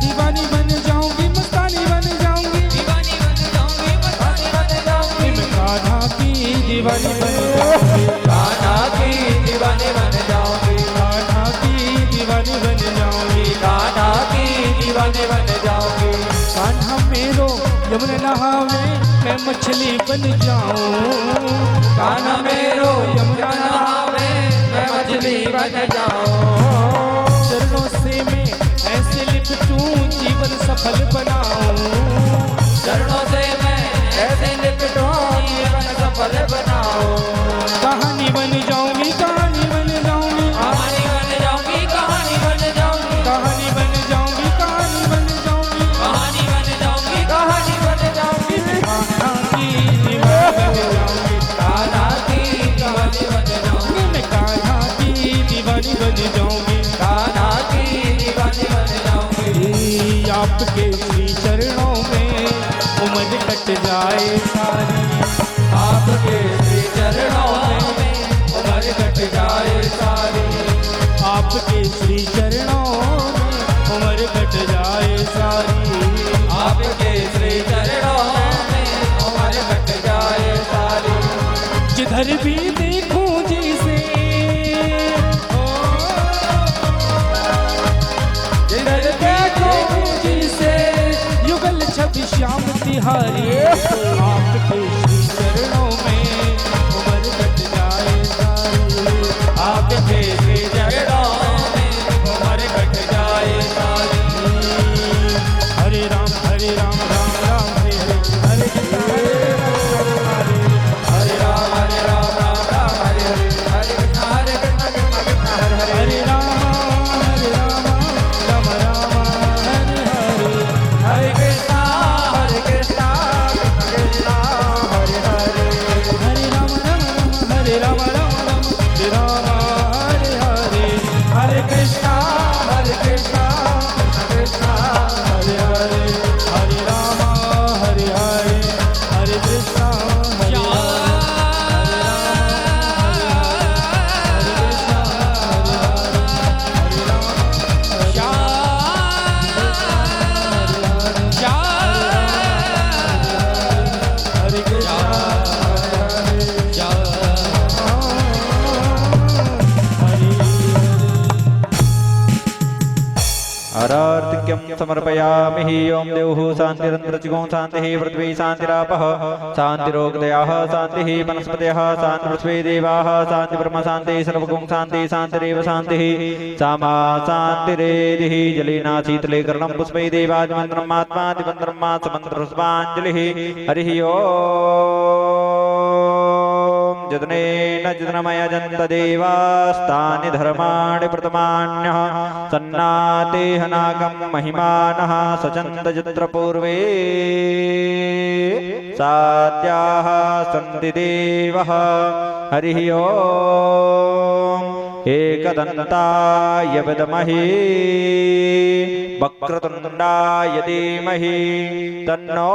दीवानी बन जाऊंगी, मस्तानी बन जाऊंगी, दीवानी बन जाऊंगी, मस्तानी बन जाऊंगी, मैं कान्हा की दीवानी बन जाऊंगी, कान्हा की दीवानी बन जाऊंगी, कान्हा की दीवानी बन जाऊंगी, कान्हा की दीवानी बन जाऊंगी, कान्हा मेरो यमुना नहावे मैं मछली बन जाऊं, कान्हा मेरो यमुना नहावे मैं मछली बन जाऊं, चरणों से मैं ऐसे लिपटूं जीवन सफल बनाऊं, चरणों से मैं ऐसे लिपटूं जीवन सफल बनाऊं, कहानी बन जाऊंगी, कहानी बन जाऊंगी, कहानी बन जाऊंगी, कहानी बन जाऊंगी, कहानी बन जाऊंगी, कहानी बन जाऊंगी, कहानी बन जाऊंगी, कहानी बन जाऊंगी, कान्हा की दीवानी बन जाऊंगी, कान्हा की दीवानी बन जाऊंगी, मैं कान्हा की दीवानी बन जाऊंगी, कान्हा की दीवानी बन जाऊंगी, आपके श्री चरणों में उम्र कट जाए सारी, आपके श्री चरणों में उम्र कट जाए सारी, आपके श्री चरणों में उम्र कट जाए सारी, आपके श्री चरणों में उम्र कट जाए सारी, जिधर भी देखूं जिसे जिधर देखूं जिसे युगल छवि श्याम तिहारी, आपके श्री चरणों में उम्र कट जाए सारी, आपके श्री चरणों में उम्र कट जाए सारी, हरे राम राम राम हरे हरे, हरे राम हरे राम राम हरे हरे, हरे कृष्ण कृष्ण हरे हरे, हरे राम राम राम हरे हरे, हरे कृष्णा कृष्ण कृष्ण अर्घ्यं समर्पयामि। ओम देवः शान्तिरन्तरिक्षं शान्तिः पृथ्वी शान्तिरापः शान्तिरोगदयाः शान्तिः वनस्पतयः शान्तिपृथ्वी देवाः शान्ति ब्रह्म शान्ति सर्वगुण शान्ति शान्तिरेव शान्तिः सामा शान्तिरेधिः जलेना शीतले कर्णं पुष्पै देवादिमन्त्रम् आत्मादिमन्त्रम् समन्त्रपुष्पाञ्जलिः हरिः ओम् जतनेन जतनमयजन्त देवास्तानि धर्माणि प्रथमान्यः सन्नातेह नागं महिमानः सचन्त यत्र पूर्वे साद्याः सन्ति देवः हरिः ओम् एकदन्ताय विद्महे वक्रतुण्डाय धीमहि तन्नो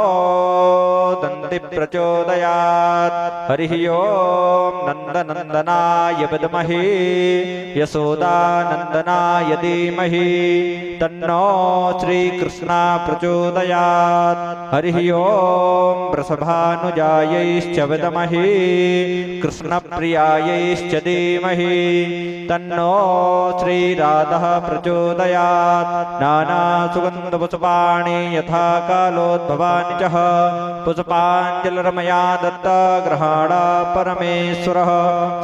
दन्ति प्रचोदयात् हरिः ओम् नन्दनन्दनाय विद्महे यशोदानन्दनाय धीमहि तन्नो श्रीकृष्णा प्रचोदयात् हरिः ओम् वृषभानुजायैश्च विद्महे कृष्णप्रियायैश्च धीमहि तन्नो श्रीराधः प्रचोदयात् नानासुगन्धपुष्पाणि यथा कालोद्भवानि च पुष्पाञ्जलिर्मया दत्ता ग्रहाणा परमेश्वरः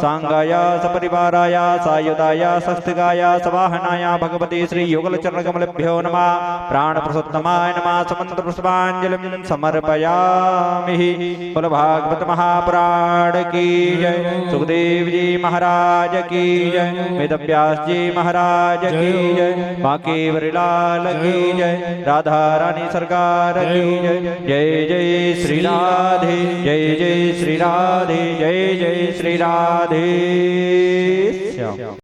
सांगाय सपरिवाराय सायुधाय सस्तिकाय सवाहनाय भगवती श्रीयुगलचरणकमलेभ्यो नमः प्राणप्रसुत्तमाय नमः समन्तपुष्पाञ्जलिं समर्पयामि। बोलो भागवत महापुराण की जय, सुखदेव जी महाराज की जय, वेदव्यास जी महाराज की जय, बांके बिहारी की जय, राधा रानी सरकार की जय। जय जय श्री राधे, जय जय श्री राधे, जय जय श्री राधे।